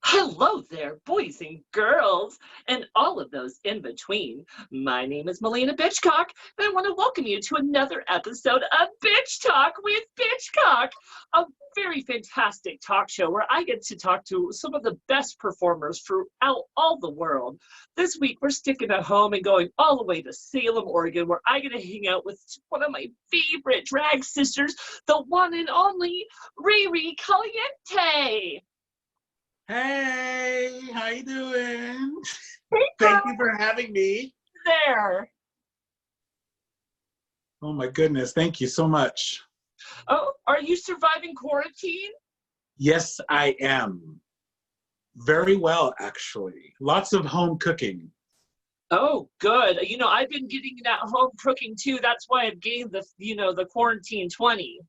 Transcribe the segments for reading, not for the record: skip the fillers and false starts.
Hello there, boys and girls, and all of those in between. My name is Melina Bitchcock, and I want to welcome you to another episode of Bitch Talk with Bitchcock, a very fantastic talk show where I get to talk to some of the best performers throughout all the world. This week, we're sticking at home and going all the way to Salem, Oregon, where I get to hang out with one of my favorite drag sisters, the one and only Riri Caliente. Hey, how you doing? Hey, Thank you for having me. there. Oh my goodness, thank you so much. Oh, are you surviving quarantine? Yes, I am. Very well, actually. Lots of home cooking. Oh, good. I've been getting that home cooking too. That's why I've gained the quarantine 20.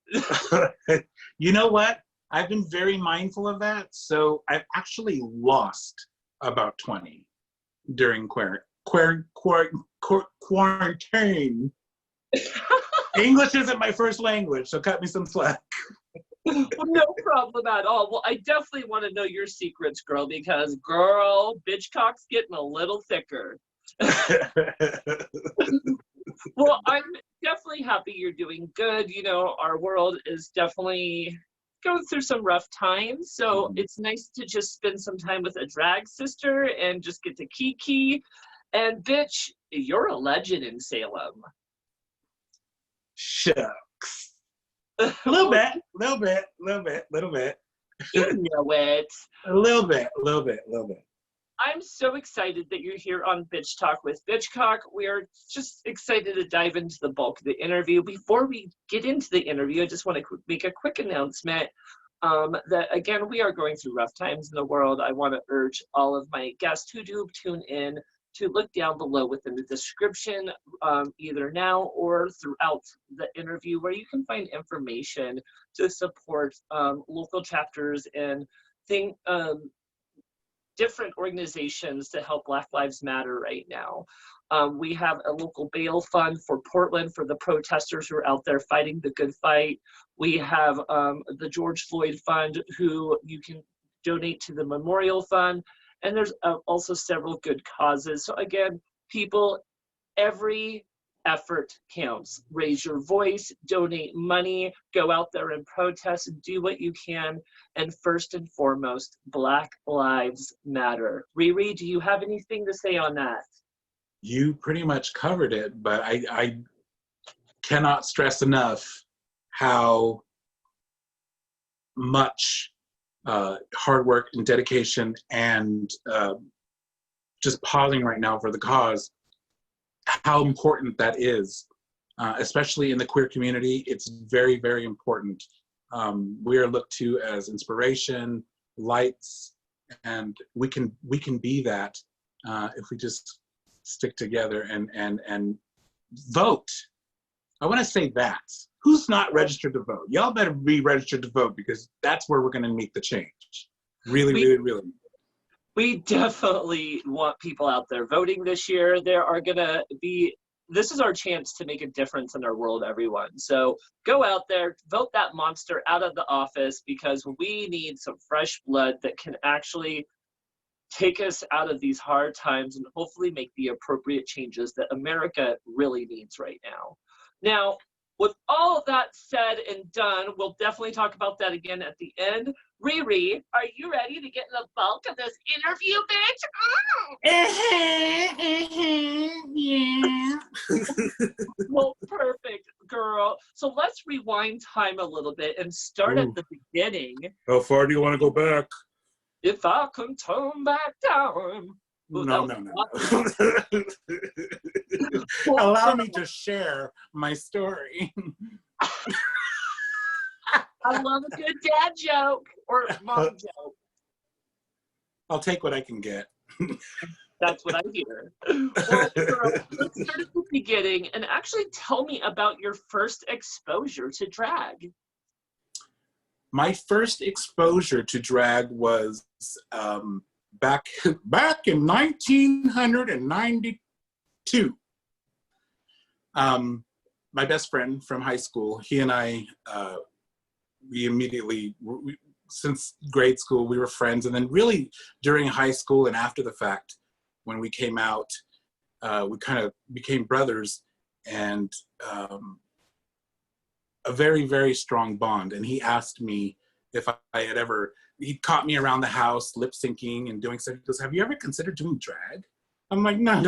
You know what? I've been very mindful of that. So I've actually lost about 20 during quarantine. English isn't my first language, so cut me some slack. Well, no problem at all. Well, I definitely want to know your secrets, girl, because girl, Bitchcock's getting a little thicker. Well, I'm definitely happy you're doing good. Our world is definitely going through some rough times. So it's nice to just spend some time with a drag sister and just get to kiki. And bitch, you're a legend in Salem. Shucks. A little bit. You know it. A little bit. I'm so excited that you're here on Bitch Talk with Bitchcock. We are just excited to dive into the bulk of the interview. Before we get into the interview, I just want to make a quick announcement that, again, we are going through rough times in the world. I want to urge all of my guests who do tune in to look down below within the description, either now or throughout the interview, where you can find information to support local chapters and different organizations to help Black Lives Matter right now. We have a local bail fund for Portland for the protesters who are out there fighting the good fight. We have the George Floyd Fund, who you can donate to the Memorial Fund. And there's also several good causes. So again, people, every effort counts. Raise your voice, donate money, go out there and protest, and do what you can. And first and foremost, Black Lives Matter. Riri, do you have anything to say on that? You pretty much covered it, but I cannot stress enough how much hard work and dedication and just pausing right now for the cause, how important that is, especially in the queer community. It's very, very important. We are looked to as inspiration, lights, and we can be that if we just stick together and vote. I want to say that. Who's not registered to vote? Y'all better be registered to vote, because that's where we're going to make the change. Really. We definitely want people out there voting this year. This is our chance to make a difference in our world, everyone. So go out there, vote that monster out of the office, because we need some fresh blood that can actually take us out of these hard times and hopefully make the appropriate changes that America really needs right now. Now, with all of that said and done, we'll definitely talk about that again at the end. Riri, are you ready to get in the bulk of this interview, bitch? Yeah. Well, perfect, girl. So let's rewind time a little bit and start at the beginning. How far do you want to go back? If I can turn back time. Ooh, No. Allow me to share my story. I love a good dad joke or mom joke. I'll take what I can get. That's what I hear. Well, girl, let's start at the beginning and actually tell me about your first exposure to drag. My first exposure to drag was back in 1992. My best friend from high school, he and I, we since grade school, we were friends. And then really during high school and after the fact, when we came out, we kind of became brothers, and a very, very strong bond. And he asked me if I had ever, he caught me around the house lip syncing and doing stuff. He goes, have you ever considered doing drag? I'm like, no,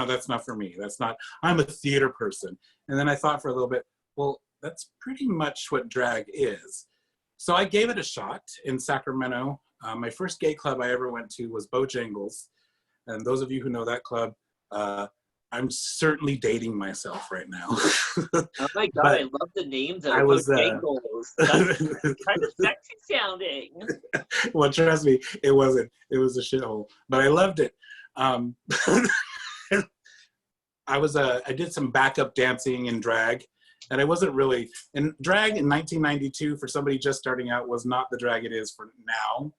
that's not for me. That's not, I'm a theater person. And then I thought for a little bit, well, that's pretty much what drag is. So I gave it a shot in Sacramento. My first gay club I ever went to was Bojangles. And those of you who know that club, I'm certainly dating myself right now. Oh my God, I love the name though. I was Bojangles. That's kind of sexy sounding. Well, trust me, it wasn't. It was a shithole, but I loved it. I did some backup dancing in drag, and I wasn't really, and drag in 1992 for somebody just starting out was not the drag it is for now.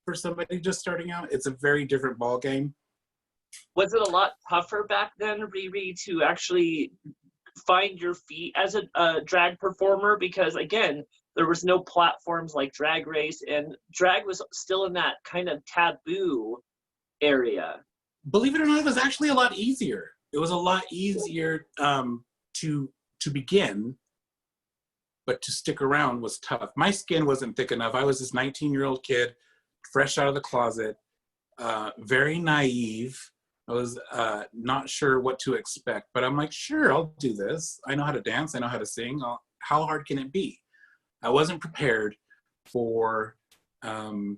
For somebody just starting out, it's a very different ball game. Was it a lot tougher back then, Riri, to actually find your feet as a drag performer? Because again, there was no platforms like Drag Race, and drag was still in that kind of taboo area. Believe it or not, it was actually a lot easier. It was a lot easier to begin, but to stick around was tough. My skin wasn't thick enough. I was this 19-year-old kid, fresh out of the closet, very naive. I was not sure what to expect, but I'm like, sure, I'll do this. I know how to dance. I know how to sing. How hard can it be? I wasn't prepared for, the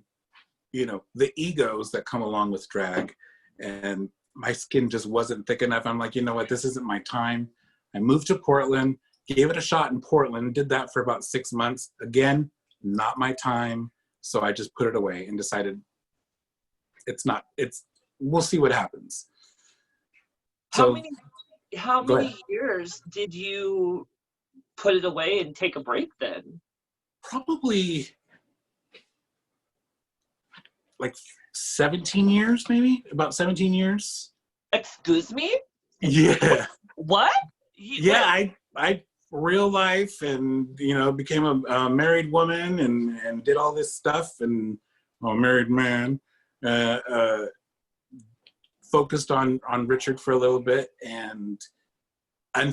egos that come along with drag, and my skin just wasn't thick enough. I'm like, you know what? This isn't my time. I moved to Portland, gave it a shot in Portland, did that for about 6 months. Again, not my time. So I just put it away and decided we'll see what happens. How many years did you put it away and take a break then? Probably like 17 years, maybe about 17 years. Excuse me? Yeah. What? I real life, and became a married woman and did all this stuff, and a married man. Focused on Richard for a little bit, and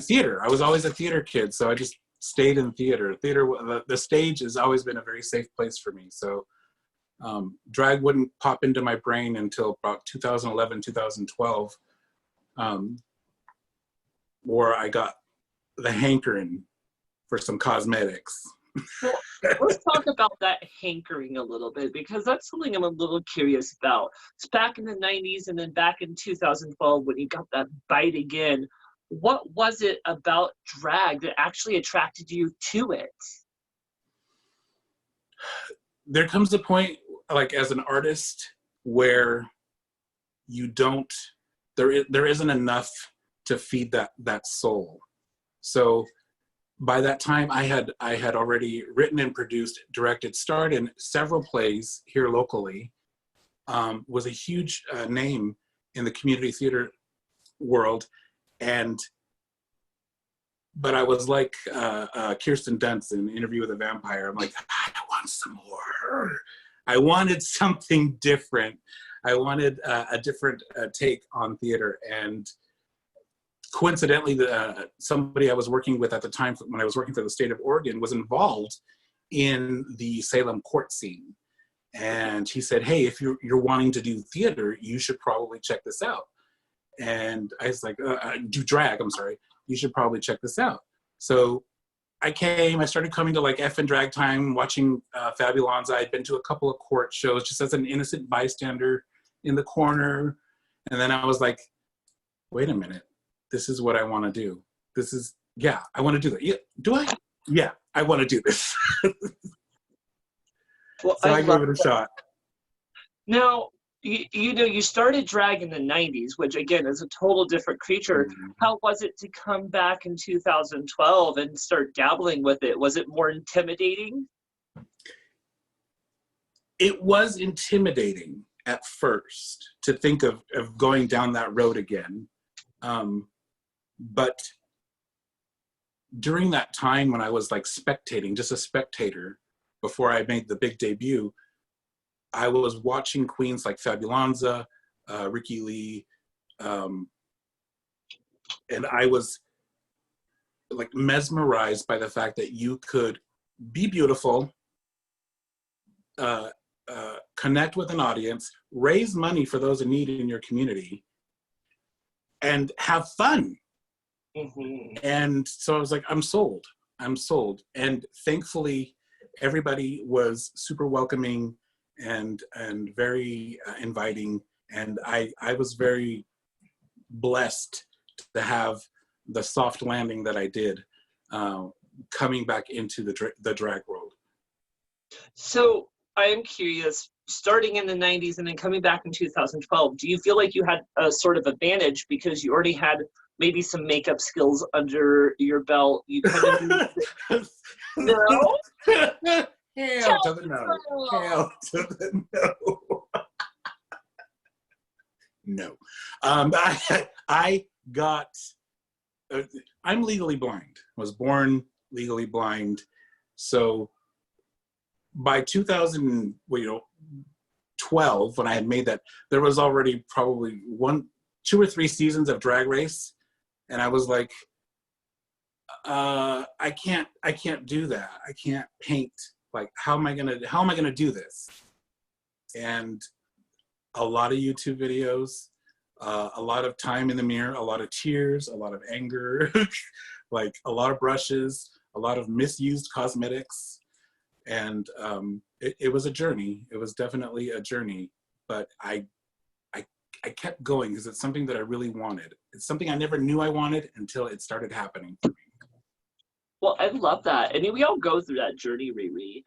theater. I was always a theater kid, so I just stayed in theater. The stage has always been a very safe place for me. So drag wouldn't pop into my brain until about 2011, 2012, where I got the hankering for some cosmetics. Well, let's talk about that hankering a little bit, because that's something I'm a little curious about. It's back in the 90s and then back in 2012 when you got that bite again. What was it about drag that actually attracted you to it? There comes a point, like as an artist, where there isn't enough to feed that soul. So by that time, I had already written and produced, directed, starred in several plays here locally. Was a huge name in the community theater world, but I was like Kirsten Dunst in Interview with a Vampire. I'm like, I want some more. I wanted something different. I wanted a different take on theater, and coincidentally, somebody I was working with at the time when I was working for the state of Oregon was involved in the Salem court scene. And he said, hey, if you're wanting to do theater, you should probably check this out. And I was like, do drag, I'm sorry. You should probably check this out. So I started coming to like F and Drag Time, watching Fabulons. I'd been to a couple of court shows just as an innocent bystander in the corner. And then I was like, wait a minute. This is what I want to do. I want to do that. Yeah, do I? Yeah, I want to do this. Well, so I gave it a shot. Now, you started drag in the 90s, which again is a total different creature. Mm-hmm. How was it to come back in 2012 and start dabbling with it? Was it more intimidating? It was intimidating at first to think of going down that road again. But during that time when I was like spectating, just a spectator, before I made the big debut, I was watching queens like Fabulanza, Ricky Lee, and I was like mesmerized by the fact that you could be beautiful, connect with an audience, raise money for those in need in your community, and have fun. Mm-hmm. And so I was like, I'm sold. And thankfully, everybody was super welcoming and very inviting. And I was very blessed to have the soft landing that I did coming back into the drag world. So I am curious, starting in the 90s and then coming back in 2012, do you feel like you had a sort of advantage because you already had maybe some makeup skills under your belt? You kind of no? Hell to the no. Hell to the no. No. I got, I'm legally blind. I was born legally blind. So by 2012, when I had made that, there was already probably 2 or 3 seasons of Drag Race. And I was like, I can't do that. I can't paint. Like, how am I gonna do this? And a lot of YouTube videos, a lot of time in the mirror, a lot of tears, a lot of anger, like a lot of brushes, a lot of misused cosmetics. And it was a journey. It was definitely a journey, but I kept going because it's something that I really wanted. It's something I never knew I wanted until it started happening for me. Well, I love that. I mean, we all go through that journey, Riri.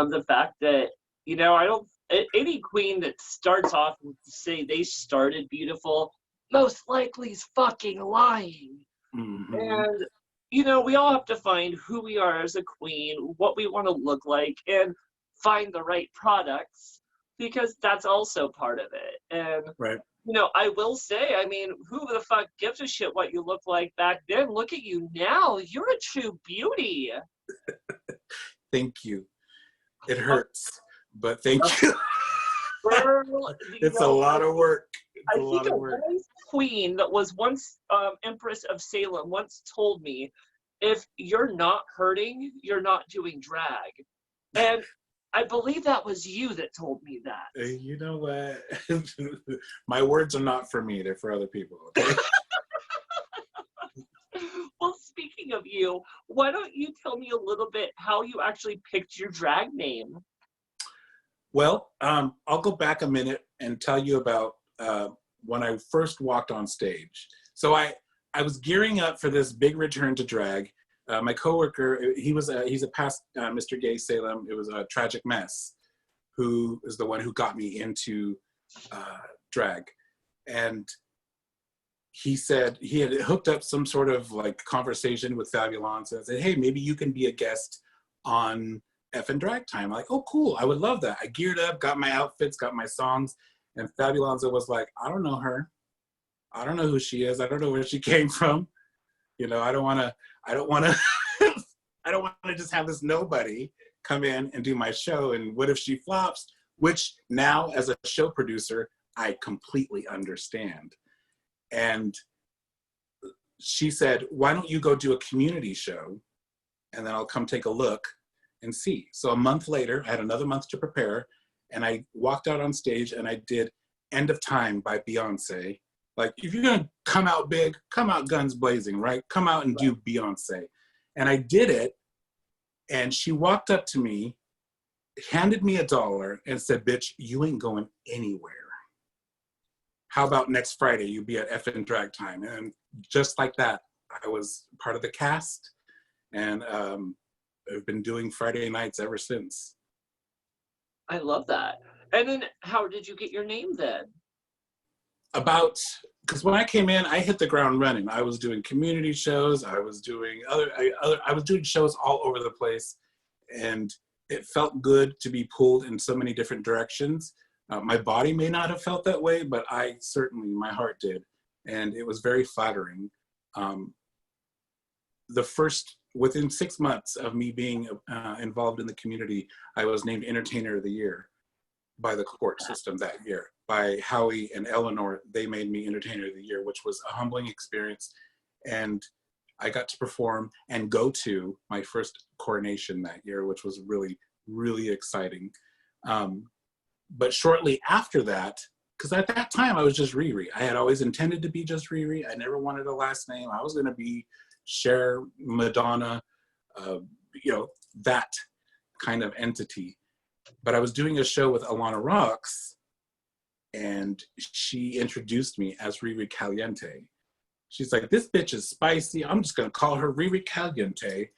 The fact that, you know, I don't, any queen that starts off with say they started beautiful, most likely is fucking lying. Mm-hmm. And, you know, we all have to find who we are as a queen, what we want to look like, and find the right products, because that's also part of it. And, right. You know, I will say, I mean, who the fuck gives a shit what you look like back then? Look at you now. You're a true beauty. Thank you. It hurts, but thank you. Girl, it's a lot of work. I think a wise queen that was once Empress of Salem once told me, if you're not hurting, you're not doing drag. And I believe that was you that told me that. You know what? My words are not for me. They're for other people, okay? Well, speaking of you, why don't you tell me a little bit how you actually picked your drag name? Well, I'll go back a minute and tell you about when I first walked on stage. So I was gearing up for this big return to drag. My coworker, he's a past Mr. Gay Salem. It was a Tragic Mess, who is the one who got me into drag. And he said he had hooked up some sort of like conversation with Fabulanza and said, hey, maybe you can be a guest on Effin' Drag Time. I'm like, oh, cool. I would love that. I geared up, got my outfits, got my songs. And Fabulanza was like, I don't know her. I don't know who she is. I don't know where she came from. You know, I don't want to just have this nobody come in and do my show. And what if she flops? Which now, as a show producer, I completely understand. And she said, why don't you go do a community show? And then I'll come take a look and see. So a month later, I had another month to prepare. And I walked out on stage and I did End of Time by Beyonce. Like, if you're gonna come out big, come out guns blazing, right? Come out and do Beyonce. And I did it, and she walked up to me, handed me $1 and said, bitch, you ain't going anywhere. How about next Friday, you be at Effin' Drag Time? And just like that, I was part of the cast, and I've been doing Friday nights ever since. I love that. And then how did you get your name then? Because when I came in, I hit the ground running. I was doing community shows. I was doing I was doing shows all over the place, and it felt good to be pulled in so many different directions. My body may not have felt that way, but my heart did, and it was very flattering. The first within 6 months of me being involved in the community, I was named Entertainer of the Year by the court system that year. By Howie and Eleanor, they made me Entertainer of the Year, which was a humbling experience. And I got to perform and go to my first coronation that year, which was really, really exciting. But shortly after that, because at that time I was just Riri. I had always intended to be just Riri. I never wanted a last name. I was going to be Cher, Madonna, that kind of entity. But I was doing a show with Alana Rocks, and she introduced me as Riri Caliente. She's like, this bitch is spicy. I'm just going to call her Riri Caliente.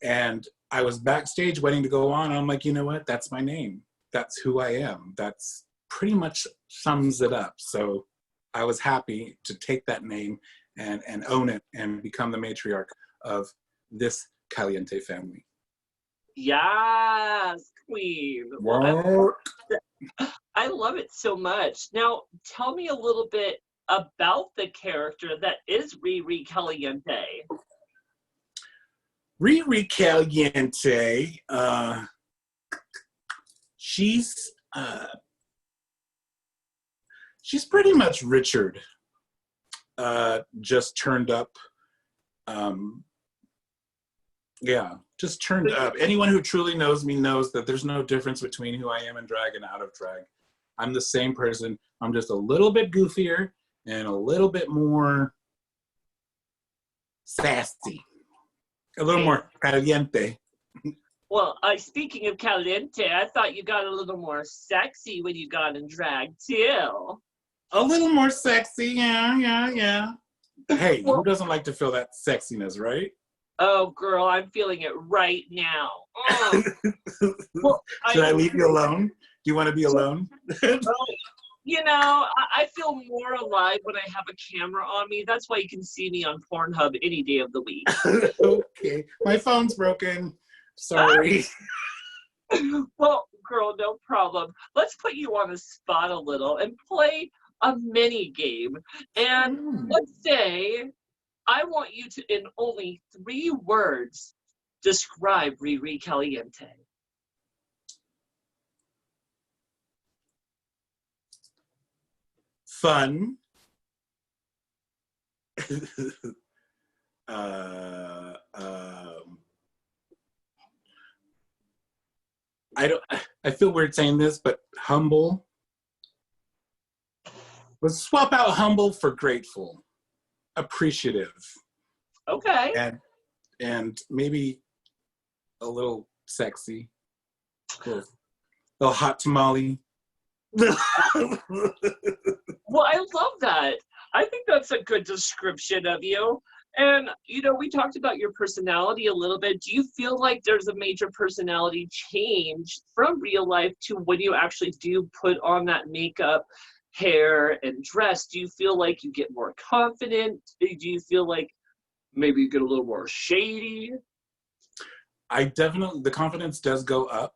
And I was backstage waiting to go on. And I'm like, you know what? That's my name. That's who I am. That's pretty much sums it up. So I was happy to take that name and own it and become the matriarch of this Caliente family. Yes, queen. Well, I love it so much. Now, tell me a little bit about the character that is Riri Caliente. Riri Caliente, she's pretty much Richard, just turned up. Just turned up. Anyone who truly knows me knows that there's no difference between who I am in drag and out of drag. I'm the same person. I'm just a little bit goofier and a little bit more sassy. A little more caliente. Well, speaking of caliente, I thought you got a little more sexy when you got in drag, too. A little more sexy, yeah. Hey, who doesn't like to feel that sexiness, right? Oh, girl, I'm feeling it right now. Well, Should I leave you alone? Do you want to be alone? Well, I feel more alive when I have a camera on me. That's why you can see me on Pornhub any day of the week. Okay. My phone's broken. Sorry. Well, girl, no problem. Let's put you on the spot a little and play a mini game. And let's say I want you to, in only 3 words, describe Riri Caliente. Fun. I feel weird saying this, but humble. Let's swap out humble for grateful. Appreciative. Okay. And maybe a little sexy. A little hot tamale. Well, I love that. I think that's a good description of you. And, we talked about your personality a little bit. Do you feel like there's a major personality change from real life to when you actually do put on that makeup, hair, and dress? Do you feel like you get more confident? Do you feel like maybe you get a little more shady? The confidence does go up.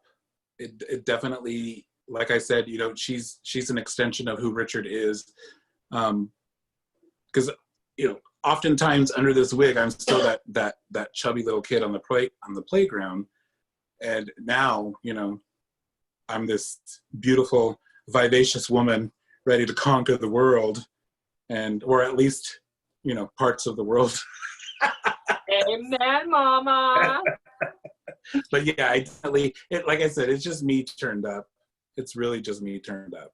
It definitely, like I said, she's an extension of who Richard is. Because, oftentimes under this wig, I'm still that chubby little kid on the playground. And now, I'm this beautiful, vivacious woman ready to conquer the world, or at least, parts of the world. Amen, mama. But yeah, I definitely, like I said, it's just me turned up. It's really just me turned up.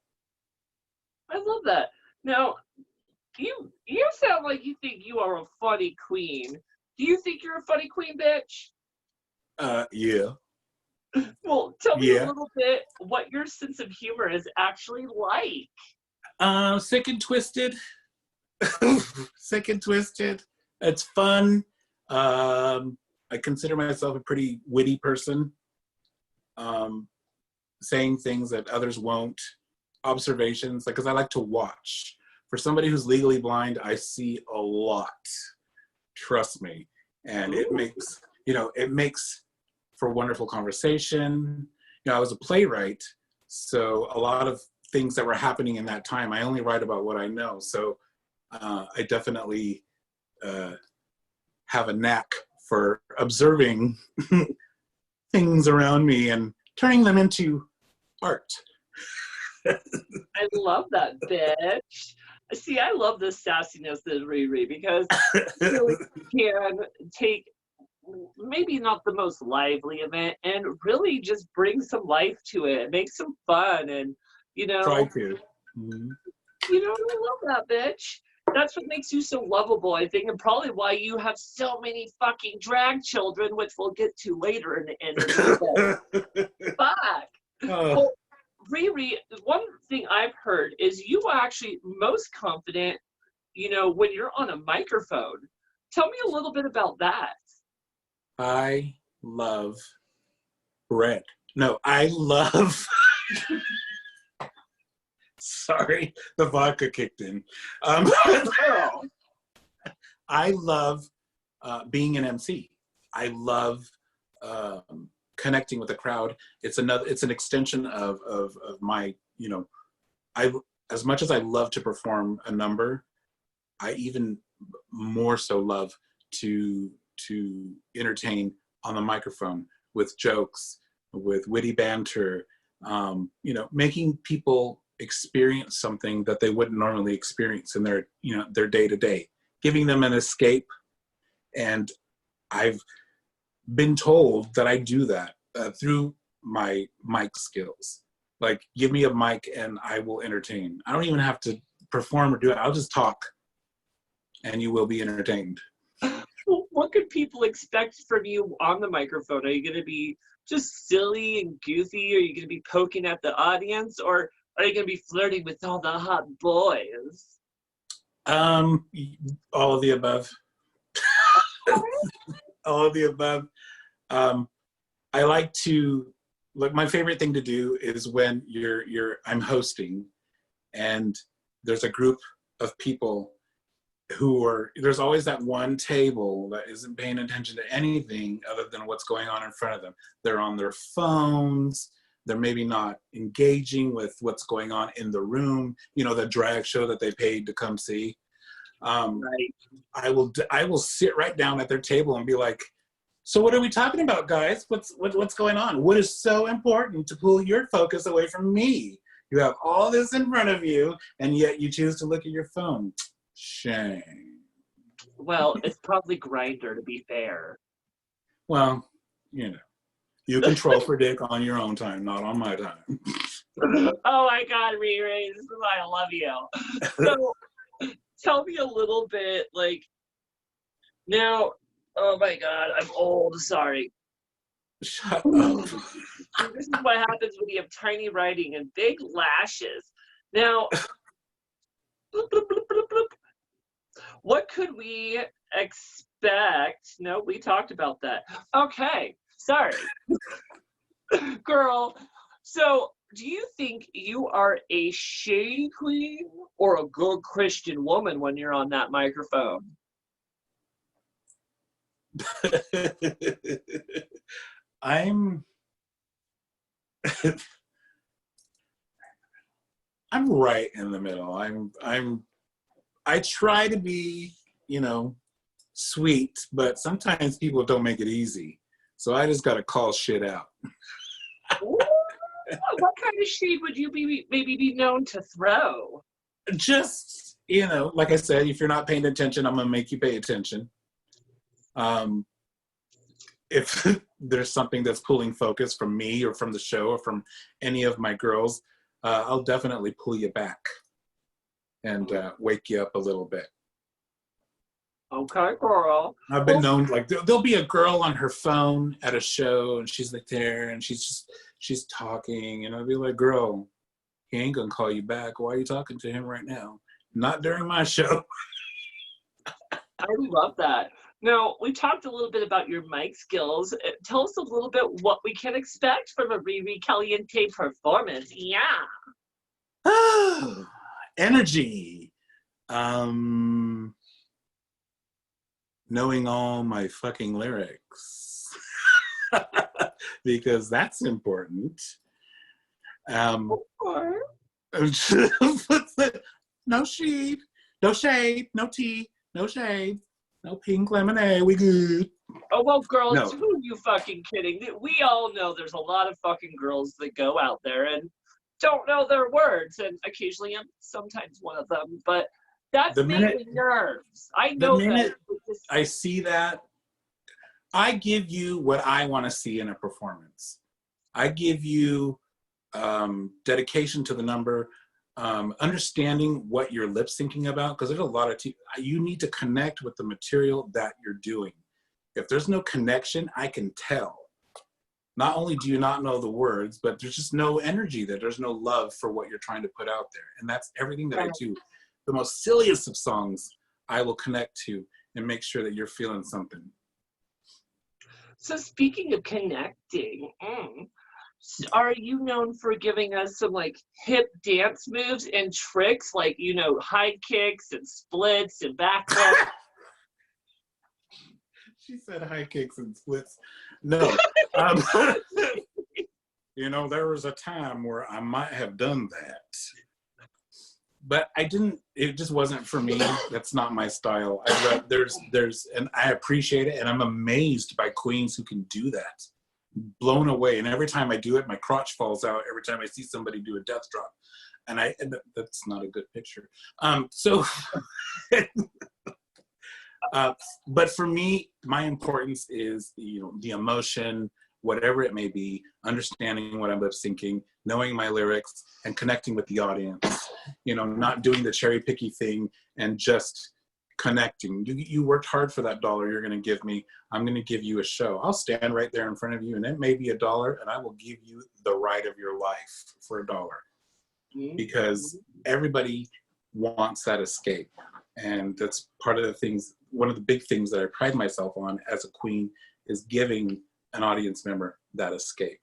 I love that. Now, you sound like you think you are a funny queen. Do you think you're a funny queen, bitch? Yeah. Well, tell me a little bit what your sense of humor is actually like. Sick and twisted. Sick and twisted. It's fun. I consider myself a pretty witty person. Saying things that others won't. Observations, because I like to watch. For somebody who's legally blind, I see a lot. Trust me. And it makes for wonderful conversation. I was a playwright, so a lot of things that were happening in that time, I only write about what I know. So I definitely have a knack for observing things around me and turning them into art. I love that, bitch. See, I love the sassiness of Riri because you really can take maybe not the most lively event and really just bring some life to it, make some fun, and Try to. Mm-hmm. I love that, bitch. That's what makes you so lovable, I think, and probably why you have so many fucking drag children, which we'll get to later in the interview. Fuck. Well, Riri, one thing I've heard is you are actually most confident, when you're on a microphone. Tell me a little bit about that. I love red. No, I love. Sorry, the vodka kicked in. I love being an MC. I love connecting with the crowd. It's an extension of my, as much as I love to perform a number, I even more so love to entertain on the microphone with jokes, with witty banter, making people experience something that they wouldn't normally experience in their day to day, giving them an escape. And I've been told that I do that through my mic skills. Like, give me a mic and I will entertain. I don't even have to perform or do it. I'll just talk and you will be entertained. What could people expect from you on the microphone? Are you going to be just silly and goofy? Are you going to be poking at the audience? Or are you going to be flirting with all the hot boys? All of the above. All of the above. I like to, my favorite thing to do is when I'm hosting and there's a group of people there's always that one table that isn't paying attention to anything other than what's going on in front of them. They're on their phones. They're maybe not engaging with what's going on in the room, the drag show that they paid to come see. Right. I will sit right down at their table and be like, so what are we talking about, guys? What's going on? What is so important to pull your focus away from me? You have all this in front of you, and yet you choose to look at your phone. Shame. Well, it's probably Grindr, to be fair. Well, you control for dick on your own time, not on my time. Oh my God, Riri, this is why I love you. So, tell me a little bit, now, oh my God, I'm old, sorry. Shut up. This is what happens when you have tiny writing and big lashes. Now, bloop, bloop, bloop, bloop, bloop. What could we expect? No, we talked about that. Okay, sorry. Girl, so do you think you are a shady queen or a good Christian woman when you're on that microphone? I'm right in the middle. I try to be, sweet, but sometimes people don't make it easy. So I just got to call shit out. What kind of shade would you maybe be known to throw? Just, like I said, if you're not paying attention, I'm going to make you pay attention. If there's something that's pulling focus from me or from the show or from any of my girls, I'll definitely pull you back and wake you up a little bit. Okay, girl. I've been known, there'll be a girl on her phone at a show and she's there and she's talking and I'll be like, girl, he ain't gonna call you back. Why are you talking to him right now? Not during my show. I love that. Now, we talked a little bit about your mic skills. Tell us a little bit what we can expect from a Riri Caliente performance. Yeah. Energy. Knowing all my fucking lyrics. Because that's important. No shade, no tea, no shade, no pink lemonade. We good. Oh, well, girls, No. who are you fucking kidding? We all know there's a lot of fucking girls that go out there and don't know their words, and occasionally I'm sometimes one of them, but that's mainly nerves. I The know minute that. I see that, I give you what I want to see in a performance. I give you dedication to the number, understanding what you're lip syncing about, because there's a lot of you need to connect with the material that you're doing. If there's no connection, I can tell. Not only do you not know the words, but there's just no energy there. There's no love for what you're trying to put out there. And that's everything that I do. The most silliest of songs I will connect to and make sure that you're feeling something. So speaking of connecting, are you known for giving us some like hip dance moves and tricks, like, you know, high kicks and splits and back flips? She said high kicks and splits. No. You know, there was a time where I might have done that. But I didn't, it just wasn't for me. That's not my style. And I appreciate it, and I'm amazed by queens who can do that. Blown away. And every time I do it, my crotch falls out every time I see somebody do a death drop. And that's not a good picture. But for me, my importance is, you know, the emotion, whatever it may be, understanding what I'm lip syncing, knowing my lyrics, and connecting with the audience. You know, not doing the cherry picky thing and just connecting. You worked hard for that $1 you're going to give me. I'm going to give you a show. I'll stand right there in front of you, and it may be $1, and I will give you the ride of your life for $1. Because everybody wants that escape. And that's part of the things, one of the big things that I pride myself on as a queen is giving an audience member that escape.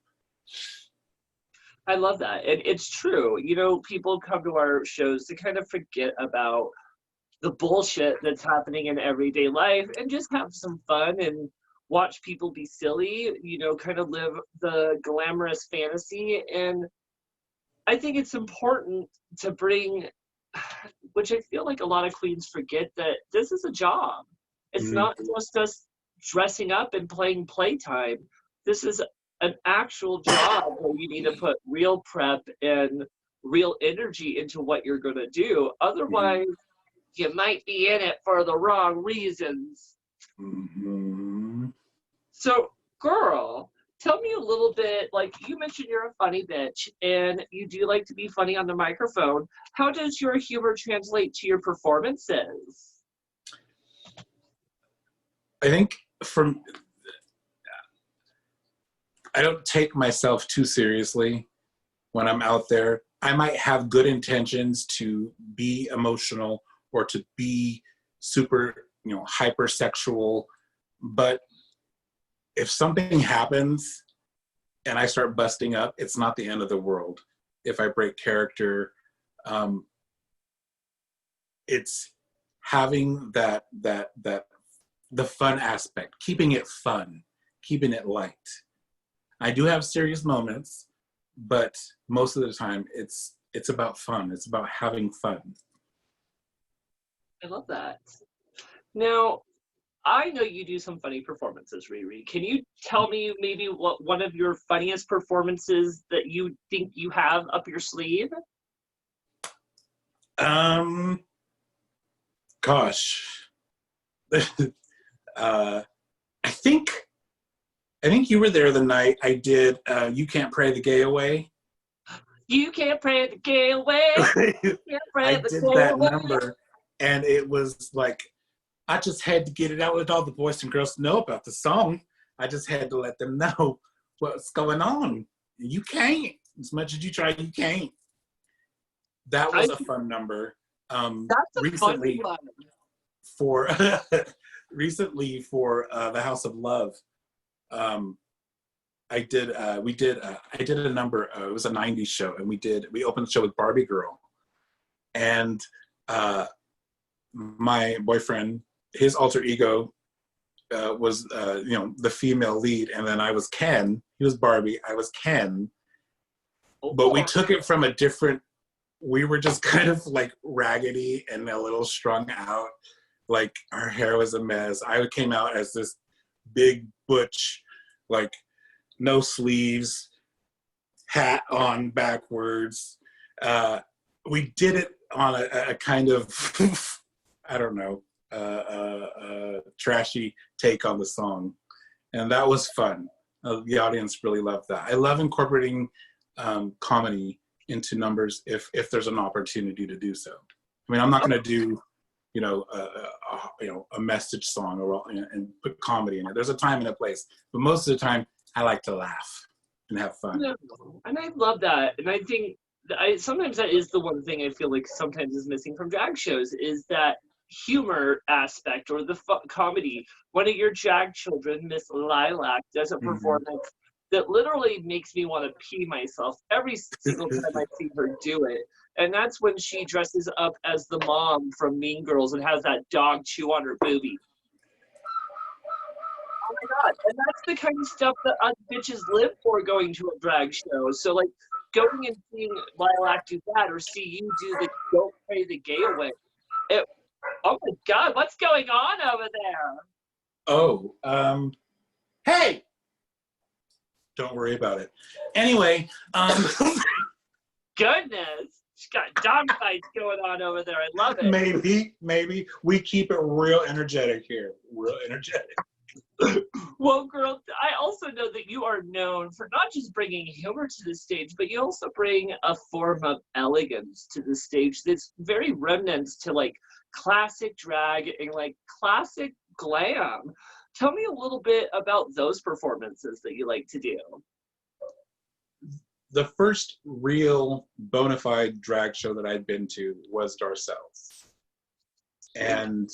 I love that. And it's true. You know, people come to our shows to kind of forget about the bullshit that's happening in everyday life and just have some fun and watch people be silly, you know, kind of live the glamorous fantasy. And I think it's important to bring, which I feel like a lot of queens forget, that this is a job. It's not just us dressing up and playing playtime. This is an actual job where you need to put real prep and real energy into what you're going to do. Otherwise, you might be in it for the wrong reasons. So, girl, tell me a little bit, like you mentioned you're a funny bitch and you do like to be funny on the microphone. How does your humor translate to your performances? I think I don't take myself too seriously when I'm out there. I might have good intentions to be emotional or to be super, you know, hypersexual, but if something happens and I start busting up, it's not the end of the world. If I break character, it's having that the fun aspect, keeping it fun, keeping it light. I do have serious moments, but most of the time it's about fun. It's about having fun. I love that. Now, I know you do some funny performances, Riri. Can you tell me maybe what one of your funniest performances that you think you have up your sleeve? Gosh. I think you were there the night I did You Can't Pray the Gay Away. You can't pray the gay away. You can't pray I the did gay that away. number, and it was like, I just had to get it out, with all the boys and girls to know about the song. I just had to let them know what's going on. You can't. As much as you try, you can't. That was a fun number. That's a recently, fun one. For recently for the House of Love, I did a number. It was a '90s show, and we opened the show with Barbie Girl, and my boyfriend, his alter ego, was the female lead, and then I was Ken. He was Barbie. I was Ken. But we took it from a different. We were just kind of like raggedy and a little strung out. Like our hair was a mess. I came out as this big butch, like no sleeves, hat on backwards. We did it on a kind of, I don't know, trashy take on the song. And that was fun. The audience really loved that. I love incorporating comedy into numbers if there's an opportunity to do so. I mean, I'm not going to do, a message song and put comedy in it. There's a time and a place, but most of the time, I like to laugh and have fun. No, and I love that. And I think sometimes that is the one thing I feel like sometimes is missing from drag shows is that humor aspect or the comedy. One of your drag children, Miss Lilac, does a performance that literally makes me want to pee myself every single time I see her do it. And that's when she dresses up as the mom from Mean Girls and has that dog chew on her boobie. Oh my God. And that's the kind of stuff that us bitches live for going to a drag show. So, like, going and seeing Lilac do that or see you do the Don't Pray the Gay Away. Oh my God, what's going on over there? Oh, hey! Don't worry about it. Anyway, Goodness. She's got dog fights going on over there. I love it. Maybe. We keep it real energetic here. Real energetic. Well, girl, I also know that you are known for not just bringing humor to the stage, but you also bring a form of elegance to the stage that's very remnant to like classic drag and like classic glam. Tell me a little bit about those performances that you like to do. The first real bona fide drag show that I'd been to was Darcelle's. And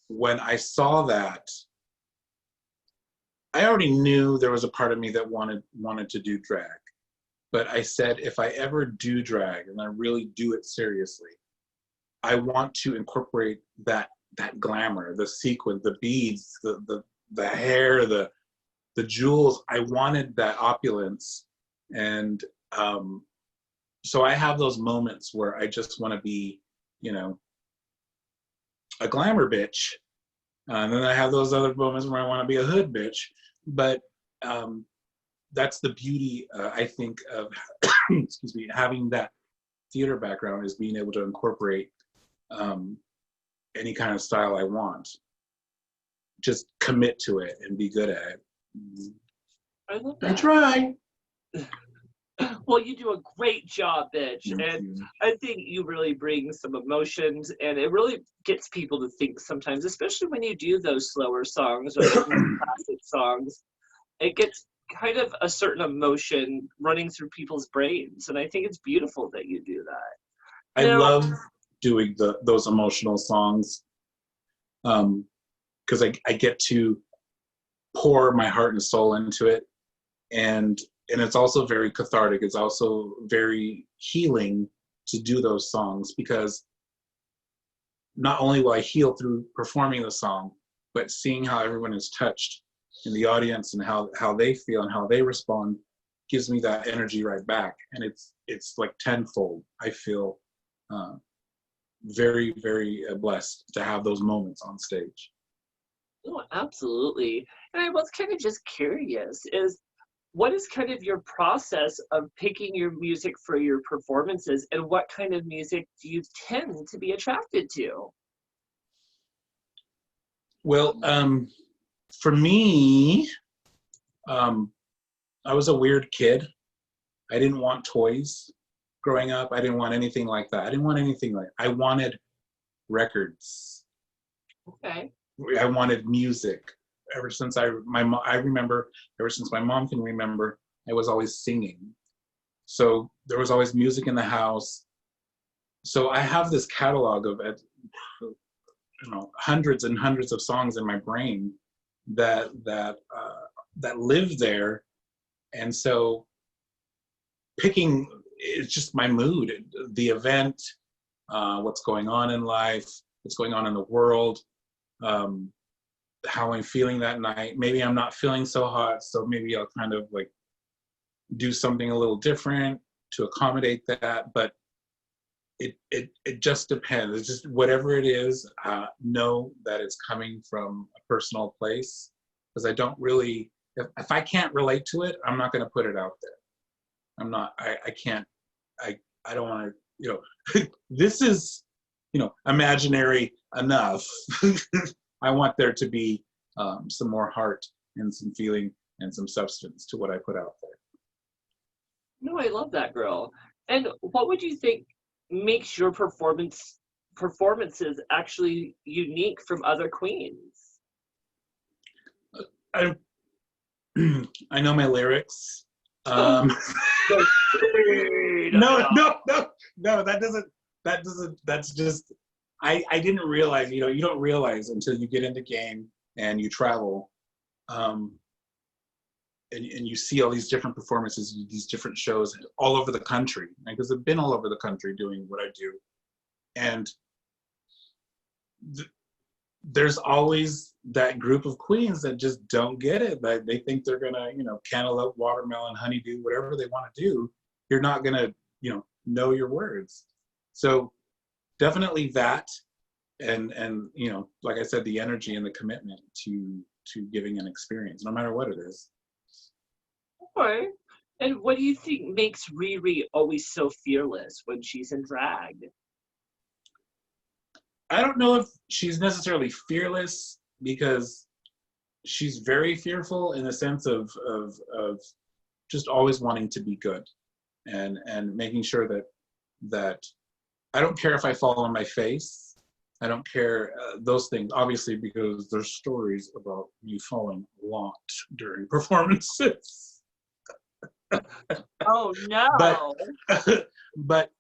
when I saw that, I already knew there was a part of me that wanted to do drag. But I said, if I ever do drag and I really do it seriously, I want to incorporate that glamour, the sequin, the beads, the hair, the jewels. I wanted that opulence. And so I have those moments where I just want to be, a glamour bitch. And then I have those other moments where I want to be a hood bitch. But that's the beauty, I think, of excuse me, having that theater background is being able to incorporate any kind of style I want. Just commit to it and be good at it. I love that. I try. Well, you do a great job, bitch. Thank and you. I think you really bring some emotions, and it really gets people to think sometimes, especially when you do those slower songs or those classic songs. It gets kind of a certain emotion running through people's brains, and I think it's beautiful that you do that. I love doing those emotional songs because I get to pour my heart and soul into it, and it's also very cathartic. It's also very healing to do those songs because not only will I heal through performing the song, but seeing how everyone is touched in the audience and how they feel and how they respond gives me that energy right back. And it's like tenfold. I feel very, very blessed to have those moments on stage. Oh, absolutely. And I was kind of just curious, what is kind of your process of picking your music for your performances, and what kind of music do you tend to be attracted to? Well, for me, I was a weird kid. I didn't want toys growing up. I didn't want anything like that. I wanted records. Okay. I wanted music. Ever since I remember, ever since my mom can remember, I was always singing. So there was always music in the house. So I have this catalog of hundreds and hundreds of songs in my brain that live there. And so picking, it's just my mood, the event, what's going on in life, what's going on in the world, how I'm feeling that night. Maybe I'm not feeling so hot, so maybe I'll kind of like do something a little different to accommodate that. But it just depends. It's just whatever it is, know that it's coming from a personal place because I don't really, if I can't relate to it, I'm not going to put it out there. I can't, I don't want to, this is, imaginary enough. I want there to be some more heart and some feeling and some substance to what I put out there. No, I love that, girl. And what would you think makes your performances actually unique from other queens? I I know my lyrics. No, No, that's just, I didn't realize, you don't realize until you get into game and you travel, and you see all these different performances, these different shows all over the country, because I've been all over the country doing what I do. And there's always that group of queens that just don't get it. They think they're gonna, cantaloupe, watermelon, honeydew, whatever they want to do. You're not gonna, know your words. So definitely that, and like I said, the energy and the commitment to giving an experience, no matter what it is. Okay. And what do you think makes Riri always so fearless when she's in drag? I don't know if she's necessarily fearless, because she's very fearful in the sense of just always wanting to be good, and making sure that I don't care if I fall on my face. I don't care those things, obviously, because there's stories about me falling a lot during performances. Oh no. but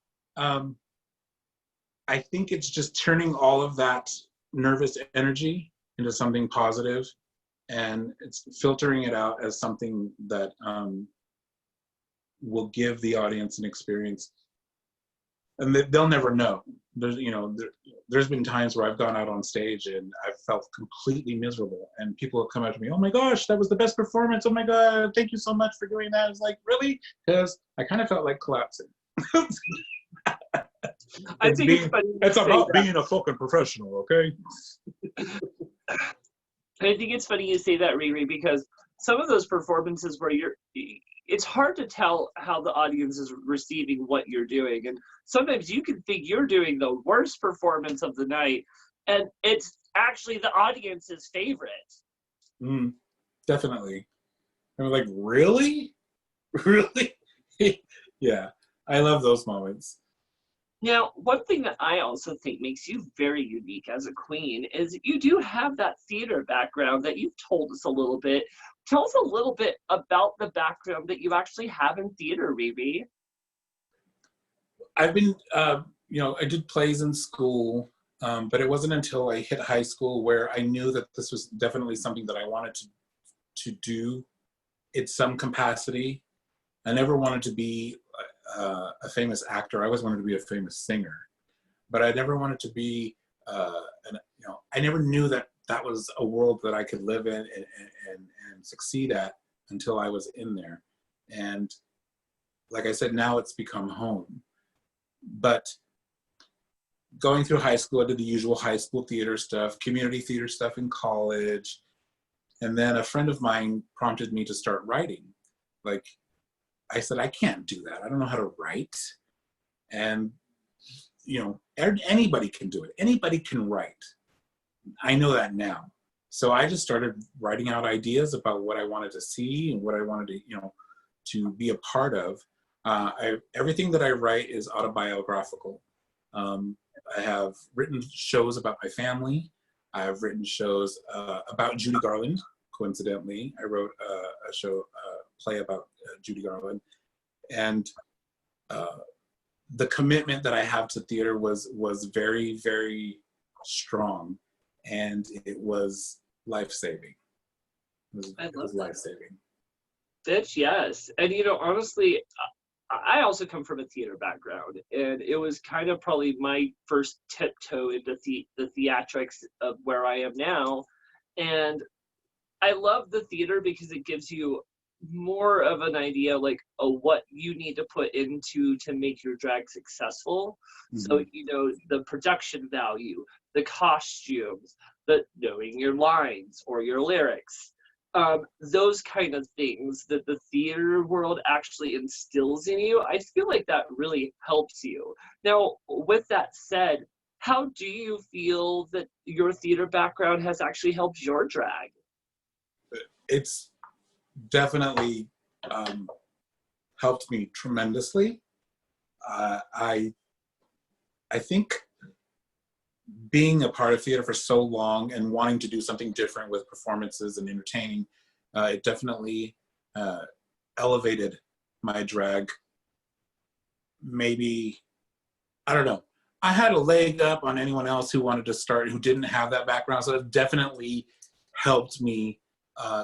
I think it's just turning all of that nervous energy into something positive, and it's filtering it out as something that will give the audience an experience, and they'll never know. There's been times where I've gone out on stage and I've felt completely miserable, and people have come up to me, "Oh my gosh, that was the best performance. Oh my God, thank you so much for doing that." It's like, really? Because I kind of felt like collapsing. I think it's funny. It's about being a fucking professional, okay? I think it's funny you say that, Riri, because some of those performances where it's hard to tell how the audience is receiving what you're doing. And sometimes you can think you're doing the worst performance of the night, and it's actually the audience's favorite. Definitely. I'm like, really? Really? Yeah, I love those moments. Now, one thing that I also think makes you very unique as a queen is you do have that theater background that you've told us a little bit. Tell us a little bit about the background that you actually have in theater, Riri. I've been, I did plays in school, but it wasn't until I hit high school where I knew that this was definitely something that I wanted to do in some capacity. I never wanted to be a famous actor. I always wanted to be a famous singer, but I never wanted to be, I never knew that was a world that I could live in and succeed at until I was in there. And like I said, now it's become home. But going through high school, I did the usual high school theater stuff, community theater stuff in college. And then a friend of mine prompted me to start writing. Like, I said, I can't do that. I don't know how to write. And, anybody can do it. Anybody can write. I know that now. So I just started writing out ideas about what I wanted to see and what I wanted to be a part of. Everything that I write is autobiographical. I have written shows about my family. I have written shows about Judy Garland. Coincidentally, I wrote a play about Judy Garland, and the commitment that I have to theater was very, very strong, and it was life-saving. It was life-saving. Bitch, yes. And honestly, I also come from a theater background, and it was kind of probably my first tiptoe into the theatrics of where I am now. And I love the theater because it gives you more of an idea of what you need to put into to make your drag successful. Mm-hmm. So, the production value, the costumes, the knowing your lines or your lyrics. those kind of things that the theater world actually instills in you, I feel like that really helps you. Now, with that said, how do you feel that your theater background has actually helped your drag? It's definitely helped me tremendously. I think being a part of theater for so long and wanting to do something different with performances and entertaining, it definitely elevated my drag. Maybe, I don't know. I had a leg up on anyone else who wanted to start, who didn't have that background. So it definitely helped me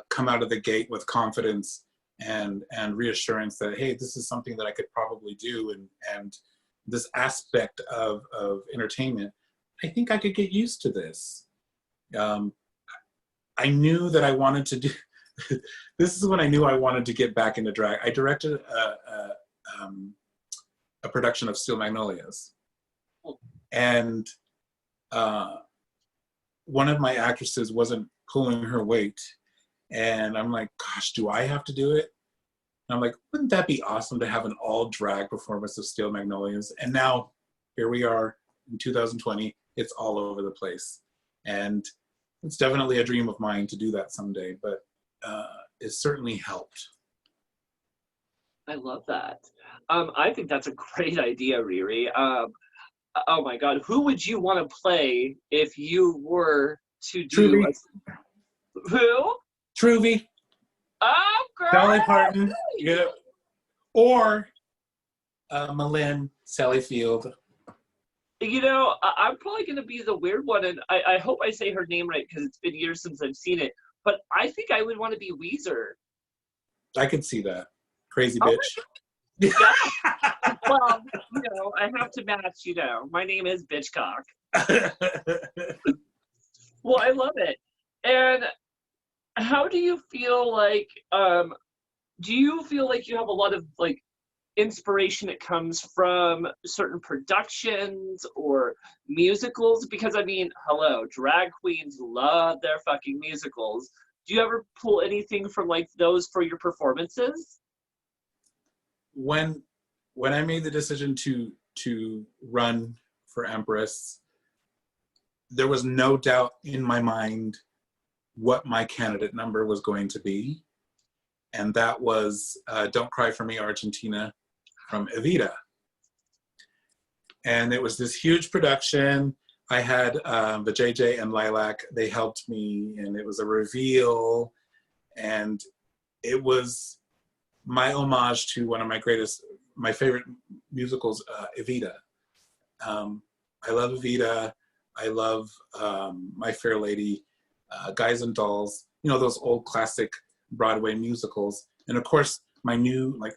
come out of the gate with confidence and reassurance that, hey, this is something that I could probably do. And this aspect of entertainment, I think I could get used to this. I knew that I wanted to do, this is when I knew I wanted to get back into drag. I directed a production of Steel Magnolias. And one of my actresses wasn't pulling her weight. And I'm like, gosh, do I have to do it? And I'm like, wouldn't that be awesome to have an all drag performance of Steel Magnolias? And now here we are in 2020, it's all over the place. And it's definitely a dream of mine to do that someday, but it certainly helped. I love that. I think that's a great idea, Riri. Oh my God, who would you want to play if you were to do who? Truvy. Oh, girl. Dolly Parton. Yeah. Or Malin, Sally Field. You know, I'm probably going to be the weird one, and I hope I say her name right because it's been years since I've seen it. But I think I would want to be Weezer. I could see that. Crazy bitch. Yeah. Well, you know, I have to match, you know. My name is Bitchcock. Well, I love it. And how do you feel like, do you feel like you have a lot of, like, inspiration that comes from certain productions or musicals? Because, I mean, hello, drag queens love their fucking musicals. Do you ever pull anything from, like, those for your performances? When I made the decision to run for Empress, there was no doubt in my mind what my candidate number was going to be. And that was Don't Cry For Me, Argentina from Evita. And it was this huge production. I had the JJ and Lilac, they helped me, and it was a reveal. And it was my homage to one of my favorite musicals, Evita. I love Evita. I love My Fair Lady, Guys and Dolls, you know, those old classic Broadway musicals. And of course, my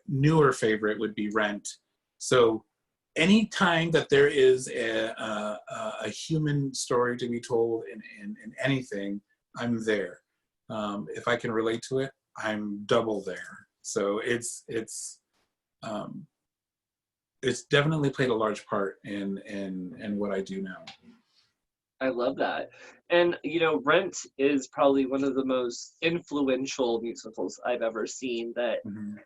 newer favorite would be Rent. So anytime that there is a human story to be told in anything, I'm there. If I can relate to it, I'm double there. So it's definitely played a large part in what I do now. I love that. And, you know, Rent is probably one of the most influential musicals I've ever seen that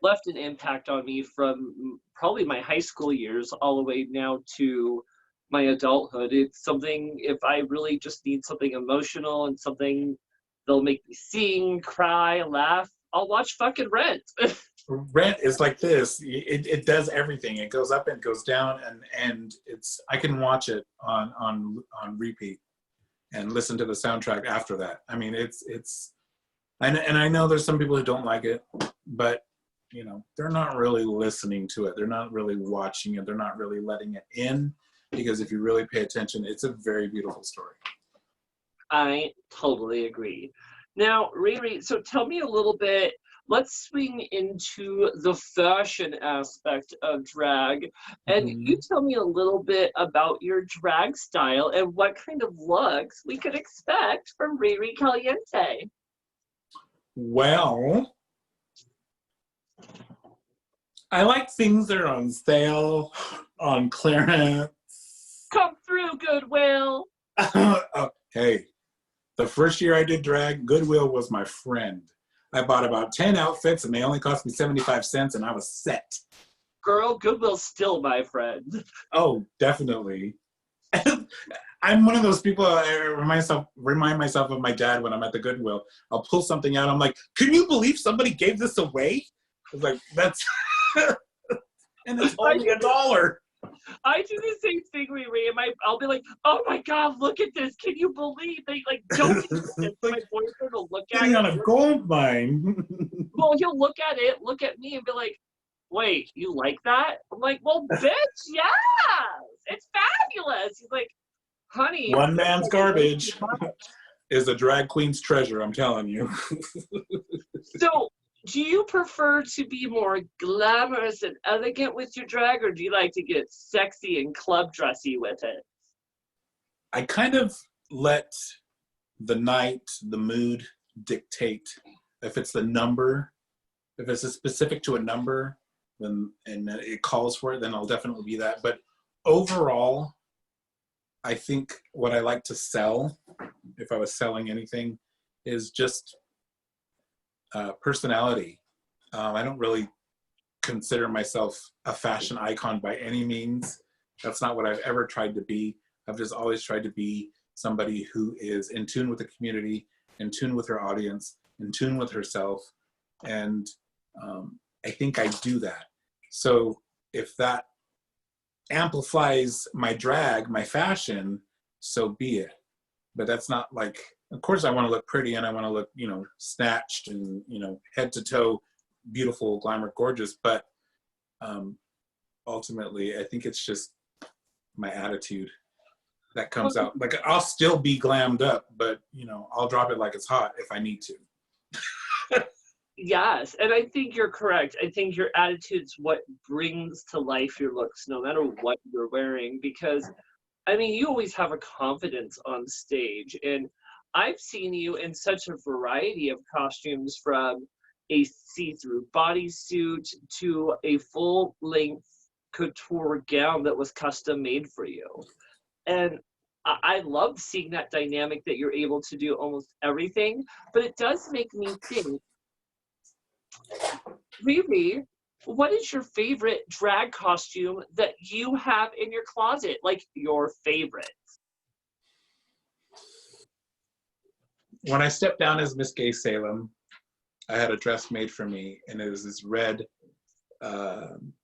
left an impact on me from probably my high school years all the way now to my adulthood. It's something, if I really just need something emotional and something that'll make me sing, cry, laugh, I'll watch fucking Rent. Rent is like this. It does everything. It goes up and goes down, and I can watch it on repeat and listen to the soundtrack after that. I mean, and I know there's some people who don't like it, but you know, they're not really listening to it. They're not really watching it. They're not really letting it in, because if you really pay attention, it's a very beautiful story. I totally agree. Now, Riri, so tell me a little bit, let's swing into the fashion aspect of drag. And you tell me a little bit about your drag style and what kind of looks we could expect from Riri Caliente. Well, I like things that are on sale, on clearance. Come through, Goodwill. Hey, the first year I did drag, Goodwill was my friend. I bought about 10 outfits and they only cost me 75 cents and I was set. Girl, Goodwill's still my friend. Oh, definitely. I'm one of those people, I remind myself of my dad when I'm at the Goodwill. I'll pull something out. I'm like, can you believe somebody gave this away? I was like, that's, and it's only $1. I do the same thing, Riri. I'll be like, oh my God, look at this. Can you believe they don't do this? My boyfriend will look at it. On a gold mine. Well, he'll look at it, look at me and be like, wait, you like that? I'm like, well, bitch, yes. It's fabulous. He's like, honey. One man's garbage is a drag queen's treasure, I'm telling you. So, do you prefer to be more glamorous and elegant with your drag, or do you like to get sexy and club dressy with it? I kind of let the night, the mood dictate. If it's the number, if it's specific to a number, then and it calls for it, then I'll definitely be that. But overall, I think what I like to sell, if I was selling anything, is just personality. I don't really consider myself a fashion icon by any means. That's not what I've ever tried to be. I've just always tried to be somebody who is in tune with the community, in tune with her audience, in tune with herself. And I think I do that. So if that amplifies my drag, my fashion, so be it. But that's not like, of course I want to look pretty and I want to look, snatched and, head to toe, beautiful, glamour, gorgeous. But ultimately, I think it's just my attitude that comes out. Like, I'll still be glammed up, but, I'll drop it like it's hot if I need to. Yes, and I think you're correct. I think your attitude's what brings to life your looks, no matter what you're wearing, because, you always have a confidence on stage, and I've seen you in such a variety of costumes, from a see-through bodysuit to a full-length couture gown that was custom made for you. And I love seeing that dynamic that you're able to do almost everything, but it does make me think, Riri, what is your favorite drag costume that you have in your closet? Like, your favorite? When I stepped down as Miss Gay Salem, I had a dress made for me, and it was this red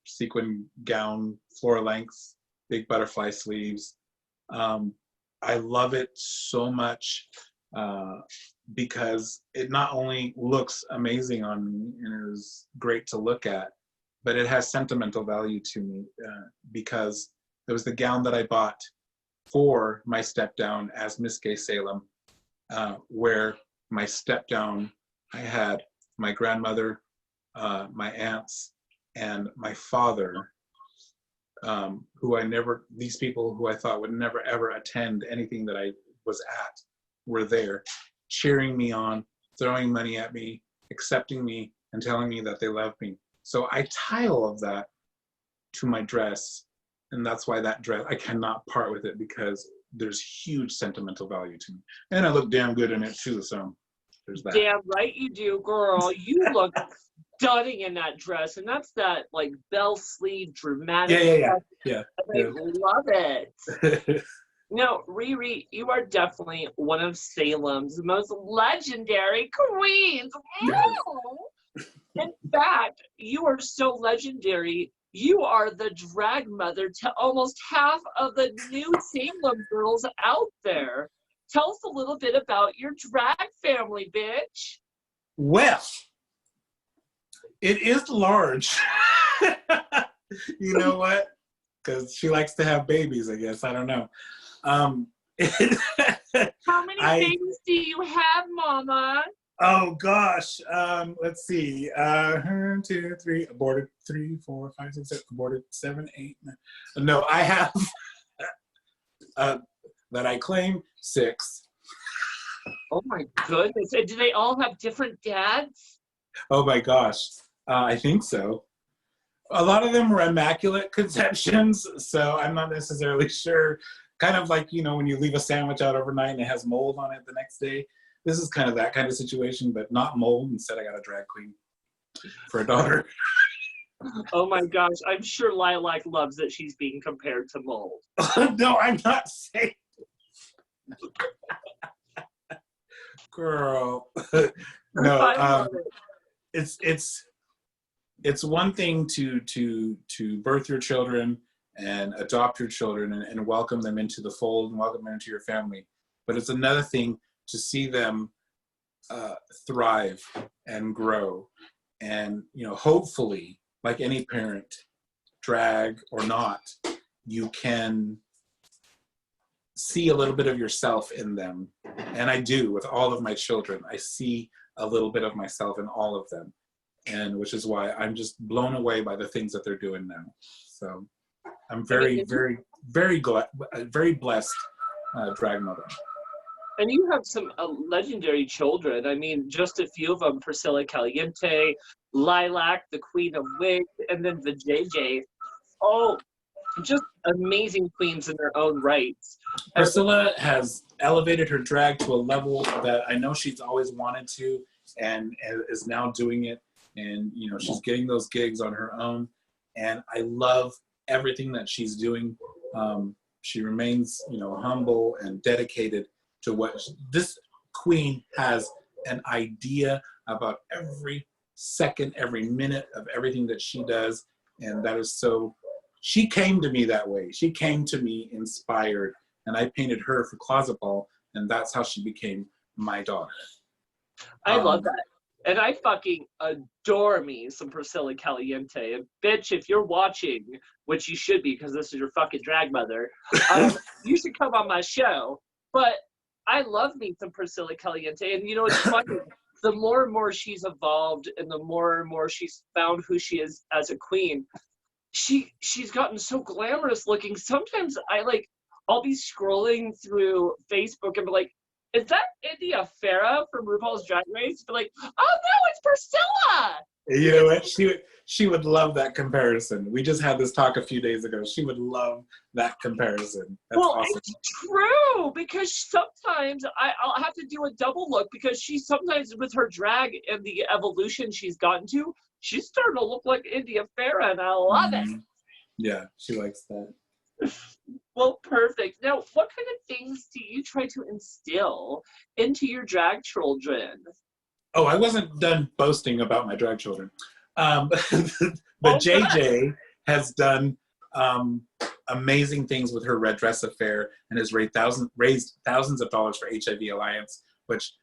sequin gown, floor length, big butterfly sleeves. I love it so much because it not only looks amazing on me and it was great to look at, but it has sentimental value to me because it was the gown that I bought for my step down as Miss Gay Salem, where my step down, I had my grandmother, my aunts, and my father, these people who I thought would never ever attend anything that I was at, were there, cheering me on, throwing money at me, accepting me, and telling me that they love me. So I tie all of that to my dress, and that's why that dress, I cannot part with it because there's huge sentimental value to me. And I look damn good in it too, so there's that. Damn right you do, girl. You look stunning in that dress, and that's that like bell sleeve dramatic. Yeah. I love it. No, Riri, you are definitely one of Salem's most legendary queens. In fact, you are so legendary, you are the drag mother to almost half of the new Salem girls out there. Tell us a little bit about your drag family, bitch. Well, it is large. You know what? Because she likes to have babies, I guess. I don't know. How many babies do you have, Mama? Oh gosh, let's see. 1, 2, 3, aborted 3, 4, 5, 6, 7, aborted 7, 8, 9. No, I have that I claim 6. Oh my goodness! And do they all have different dads? Oh my gosh, I think so. A lot of them were immaculate conceptions, so I'm not necessarily sure. Kind of like, when you leave a sandwich out overnight and it has mold on it the next day. this is kind of that kind of situation, but not mold. Instead, I got a drag queen for a daughter. Oh my gosh, I'm sure Lilac loves that she's being compared to mold. No, I'm not saying. Girl. No, it's one thing to birth your children and adopt your children and welcome them into the fold and welcome them into your family. But it's another thing to see them thrive and grow. And, you know, hopefully, like any parent, drag or not, you can see a little bit of yourself in them. And I do with all of my children. I see a little bit of myself in all of them. And which is why I'm just blown away by the things that they're doing now. So I'm very, very, very blessed drag mother. And you have some legendary children. I mean, just a few of them: Priscilla Caliente, Lilac, the Queen of Wig, and then the JJ. Oh, just amazing queens in their own rights. Priscilla has elevated her drag to a level that I know she's always wanted to, and is now doing it. And, you know, she's getting those gigs on her own. And I love everything that she's doing. She remains, you know, humble and dedicated to what this queen has an idea about every second, every minute of everything that she does. And that is so, she came to me that way. She came to me inspired, and I painted her for Closet Ball, and that's how she became my daughter. I love that. And I fucking adore me some Priscilla Caliente. And bitch, if you're watching, which you should be because this is your fucking drag mother, you should come on my show. But I love me some Priscilla Caliente. And you know, it's funny. The more and more she's evolved and the more and more she's found who she is as a queen, she's gotten so glamorous looking. Sometimes I'll be scrolling through Facebook and be like, is that India Farah from RuPaul's Drag Race? But like, oh no, it's Priscilla! You know what? She would love that comparison. We just had this talk a few days ago. She would love that comparison. That's awesome. It's true, because sometimes I'll have to do a double look, because she sometimes, with her drag and the evolution she's gotten to, she's starting to look like India Farah, and I love it. Yeah, she likes that. Well, perfect. Now, what kind of things do you try to instill into your drag children? Oh, I wasn't done boasting about my drag children. But JJ has done amazing things with her Red Dress Affair and has raised thousands of dollars for HIV Alliance, which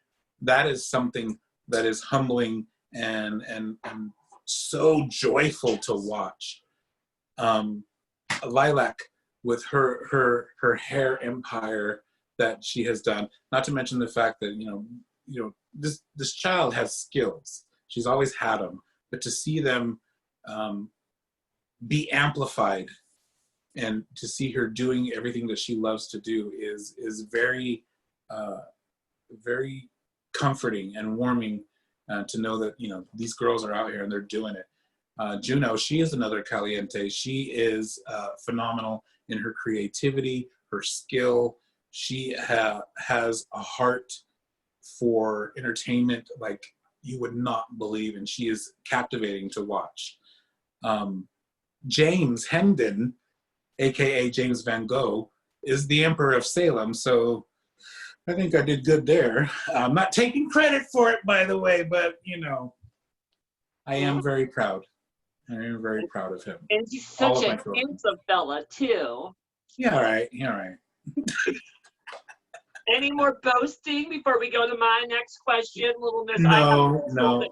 that is something that is humbling and so joyful to watch. Lilac, with her hair empire that she has done, not to mention the fact that you know this child has skills. She's always had them, but to see them be amplified and to see her doing everything that she loves to do is very very comforting and warming to know that these girls are out here and they're doing it. Juno, she is another Caliente. She is phenomenal in her creativity, her skill. She has a heart for entertainment like you would not believe, and she is captivating to watch. James Hendon, aka James Van Gogh, is the Emperor of Salem, so I think I did good there. I'm not taking credit for it, by the way, but I am very proud. I am very proud of him. And he's such a handsome fella, too. Yeah, all right. Yeah, all right. Any more boasting before we go to my next question, little miss? No,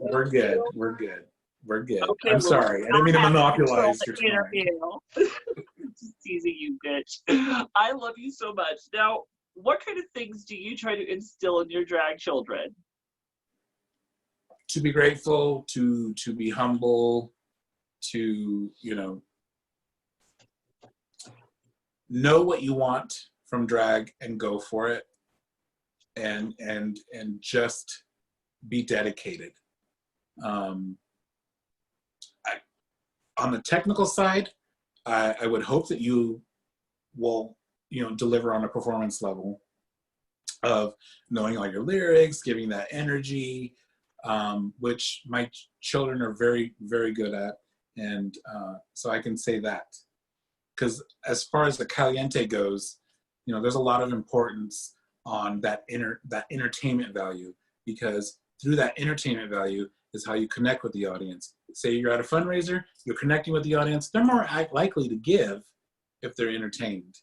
we're good. We're good. Okay, I'm sorry. I didn't mean to monopolize your time. Just teasing you, bitch. I love you so much. Now, what kind of things do you try to instill in your drag children? To be grateful, to be humble, to know what you want from drag and go for it, and just be dedicated. On the technical side, I would hope that you will deliver on a performance level. of knowing all your lyrics, giving that energy, which my children are very, very good at. And so I can say that. Because as far as the Caliente goes, there's a lot of importance on that entertainment value, because through that entertainment value is how you connect with the audience. Say you're at a fundraiser, you're connecting with the audience, they're more likely to give if they're entertained.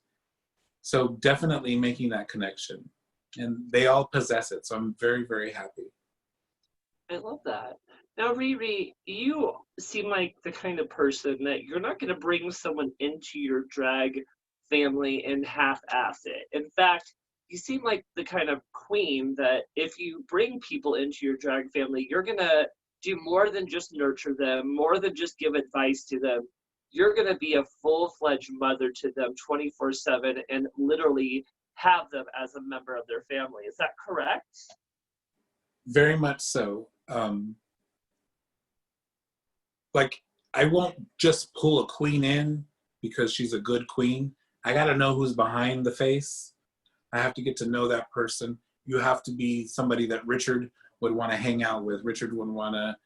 So definitely making that connection. And they all possess it, so I'm very, very happy. I love that. Now, Riri, you seem like the kind of person that you're not going to bring someone into your drag family and half-ass it. In fact, you seem like the kind of queen that if you bring people into your drag family, you're going to do more than just nurture them, more than just give advice to them. You're going to be a full-fledged mother to them 24/7 and literally have them as a member of their family. Is that correct? Very much so. Like, I won't just pull a queen in because she's a good queen. I got to know who's behind the face. I have to get to know that person. You have to be somebody that Richard would want to hang out with. Richard would want to,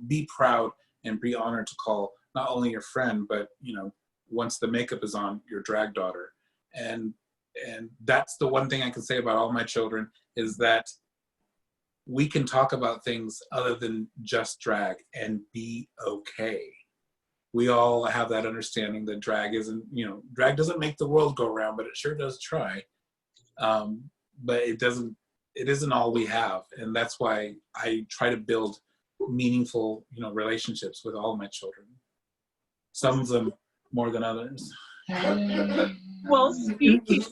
be proud and be honored to call not only your friend, but, once the makeup is on, your drag daughter. And that's the one thing I can say about all my children, is that we can talk about things other than just drag and be okay. We all have that understanding that drag doesn't make the world go round, but it sure does try. But it isn't all we have. And that's why I try to build meaningful, relationships with all my children. Some of them more than others. Well, speaking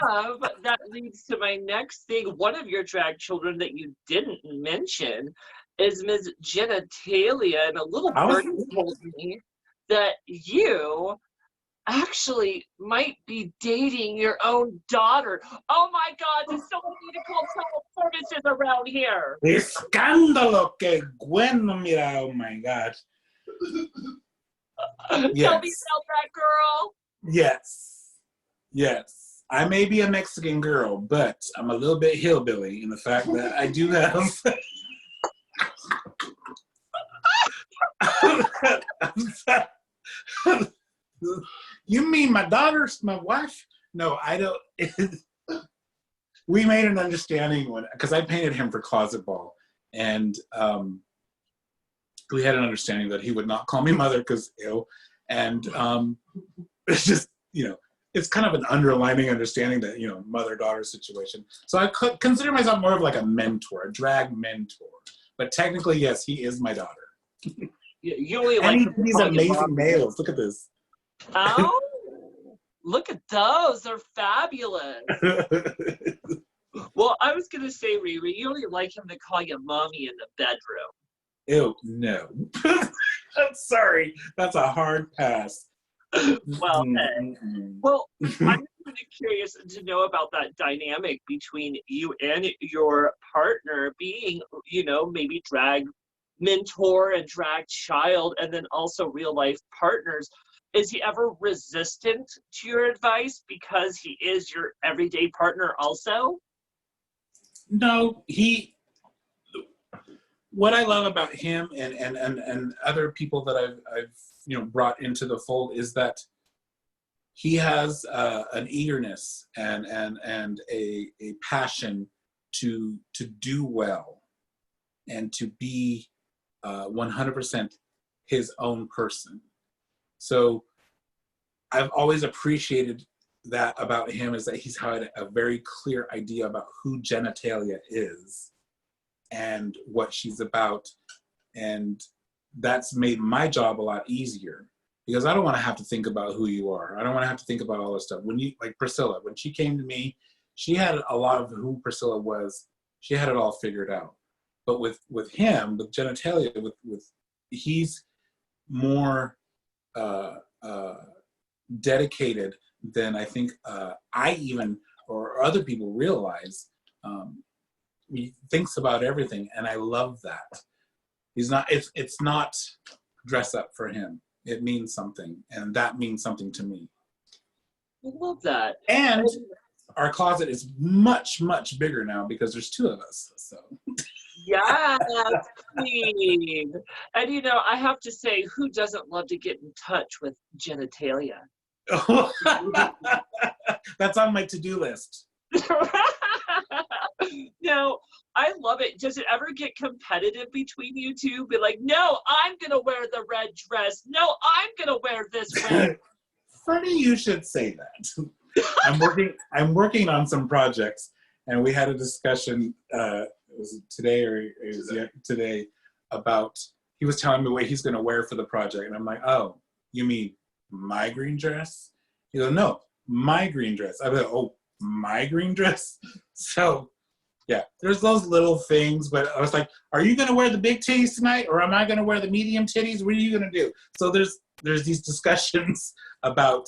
of, that leads to my next thing. One of your drag children that you didn't mention is Ms. Genitalia, and a little birdie told me that you actually might be dating your own daughter. Oh my God, does someone need to call teleportages around here? Escándalo, que bueno, mira, oh my gosh. Yes. Tell me about that, girl. Yes. I may be a Mexican girl, but I'm a little bit hillbilly in the fact that I do have... You mean my daughter's my wife? No, I don't. We made an understanding because I painted him for Closet Ball, and we had an understanding that he would not call me mother because ew, and it's just it's kind of an underlining understanding that mother-daughter situation. So I could consider myself more of like a mentor, a drag mentor, but technically yes, he is my daughter. You only like these amazing nails. Look at this. Oh, look at those. They're fabulous. Well, I was going to say, Riri, you only like him to call you mommy in the bedroom. Ew, no. I'm sorry. That's a hard pass. Well, hey. Well, I'm really curious to know about that dynamic between you and your partner being, maybe drag mentor and drag child, and then also real life partners. Is he ever resistant to your advice because he is your everyday partner also? No, what I love about him and other people that I've brought into the fold is that he has an eagerness and a passion to do well and to be 100% his own person. So I've always appreciated that about him, is that he's had a very clear idea about who Genitalia is and what she's about. And that's made my job a lot easier, because I don't want to have to think about who you are. I don't want to have to think about all this stuff. Like Priscilla, when she came to me, she had a lot of who Priscilla was. She had it all figured out. But with him, with Genitalia, he's more dedicated than I think I even or other people realize. He thinks about everything, and I love that. It's not dress up for him. It means something, and that means something to me. I love that. And our closet is much, much bigger now because there's 2 of us. So. Yes, queen. And you know, I have to say, who doesn't love to get in touch with genitalia? That's on my to-do list. No, I love it. Does it ever get competitive between you two? Be like, no, I'm gonna wear the red dress. No, I'm gonna wear this red. Funny you should say that. I'm working on some projects, and we had a discussion. Was it today or it was today about? He was telling me what he's going to wear for the project, and I'm like, oh, you mean my green dress? He goes, no, my green dress. I was like, oh, my green dress. So yeah, there's those little things, but I was like, are you going to wear the big titties tonight, or am I going to wear the medium titties? What are you going to do? So there's these discussions about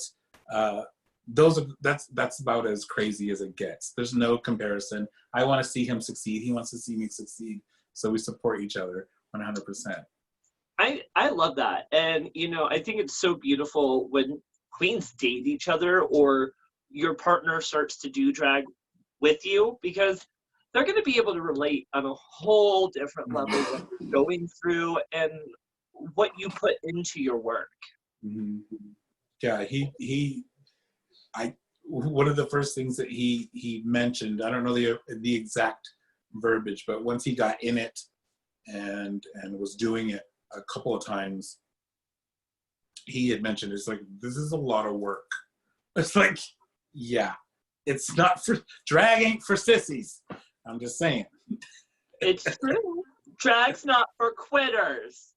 that's about as crazy as it gets. There's no comparison. I want to see him succeed. He wants to see me succeed. So we support each other 100%. I love that. And, you know, I think it's so beautiful when queens date each other or your partner starts to do drag with you, because they're going to be able to relate on a whole different level what you're going through and what you put into your work. Mm-hmm. Yeah, one of the first things that he mentioned, I don't know the exact verbiage, but once he got in it and was doing it a couple of times, he had mentioned, it's like, this is a lot of work. It's like, yeah, it's not for drag, ain't for sissies. I'm just saying. It's true. Drag's not for quitters.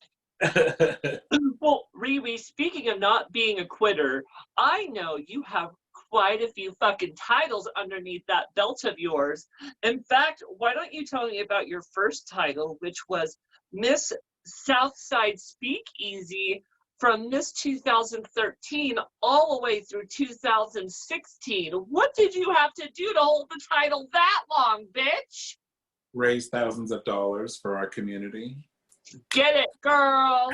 Well, Riri, speaking of not being a quitter, I know you have quite a few fucking titles underneath that belt of yours. In fact, why don't you tell me about your first title, which was Miss Southside Speakeasy from Miss 2013 all the way through 2016. What did you have to do to hold the title that long, bitch? Raise thousands of dollars for our community. Get it, girl.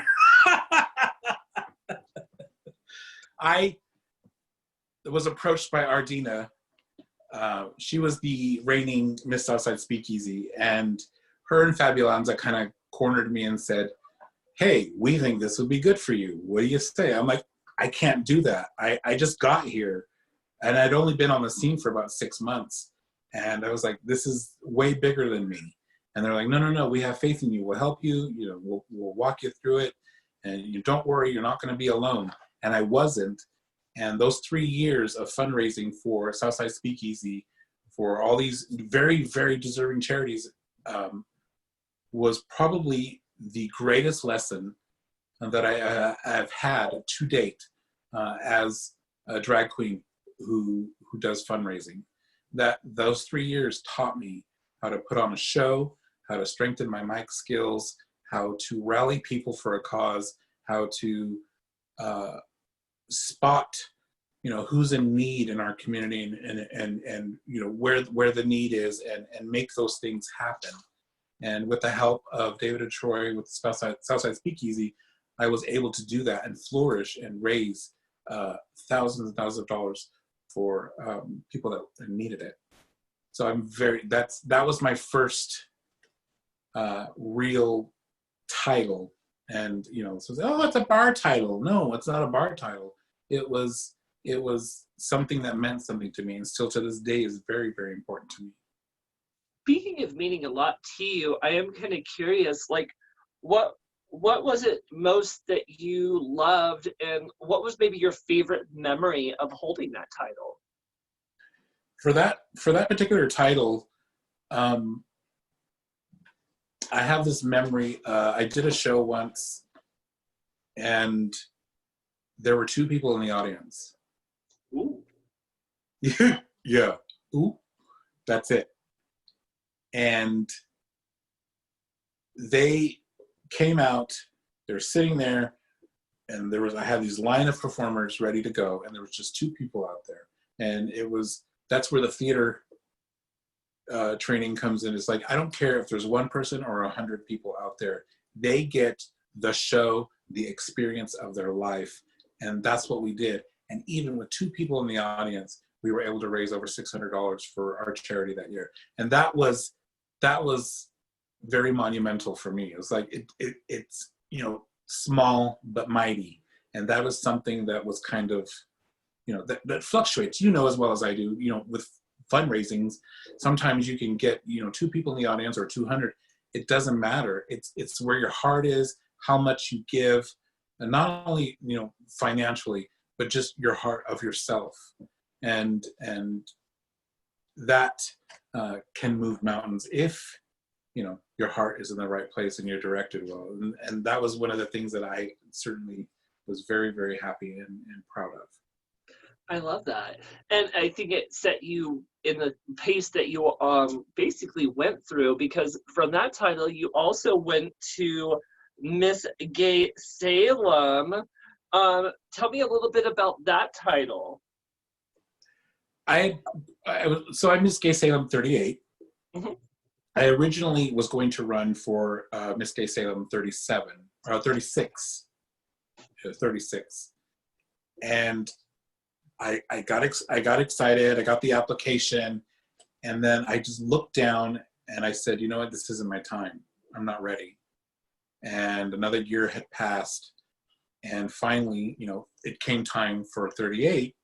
I was approached by Ardina. She was the reigning Miss Southside Speakeasy, and her and Fabulanza kind of cornered me and said, hey, we think this would be good for you. What do you say? I'm like, I can't do that. I just got here, and I'd only been on the scene for about 6 months. And I was like, this is way bigger than me. And they're like, no, we have faith in you. We'll help you. You know, we'll walk you through it. And you don't worry, you're not going to be alone. And I wasn't. And those 3 years of fundraising for Southside Speakeasy, for all these very, very deserving charities, was probably the greatest lesson that I have had to date as a drag queen who does fundraising. That those 3 years taught me how to put on a show, how to strengthen my mic skills, how to rally people for a cause, how to spot, you know, who's in need in our community and you know where the need is and make those things happen. And with the help of David and Troy with Southside Speakeasy, I was able to do that and flourish and raise thousands and thousands of dollars for people that needed it. So that was my first real title. And you know, so oh, it's a bar title. No, it's not a bar title. It was something that meant something to me, and still to this day is very, very important to me. Speaking of meaning a lot to you, I am kind of curious, like, what was it most that you loved, and what was maybe your favorite memory of holding that title? For that particular title, I have this memory. I did a show once, and there were 2 people in the audience. Ooh. Yeah. Ooh. That's it. And they came out, they were sitting there, and I had these line of performers ready to go, and there was just 2 people out there. And that's where the theater training comes in. It's like, I don't care if there's 1 person or 100 people out there. They get the show, the experience of their life. And that's what we did. And even with 2 people in the audience, we were able to raise over $600 for our charity that year. And that was very monumental for me. It was like, it's, you know, small but mighty. And that was something that was kind of, you know, that fluctuates, you know, as well as I do, you know, with fundraisings, sometimes you can get, you know, 2 people in the audience or 200. It doesn't matter. It's where your heart is, how much you give, and not only, you know, financially, but just your heart of yourself. And that can move mountains if, you know, your heart is in the right place and you're directed well. And that was one of the things that I certainly was very, very happy and proud of. I love that. And I think it set you in the pace that you basically went through, because from that title, you also went to Miss Gay Salem. Tell me a little bit about that title. So I Miss Gay Salem 38. Mm-hmm. I originally was going to run for Miss Gay Salem 37, or 36. 36. And I got excited. I got the application, and then I just looked down and I said, you know what, this isn't my time. I'm not ready. And another year had passed, and finally, you know, it came time for 38,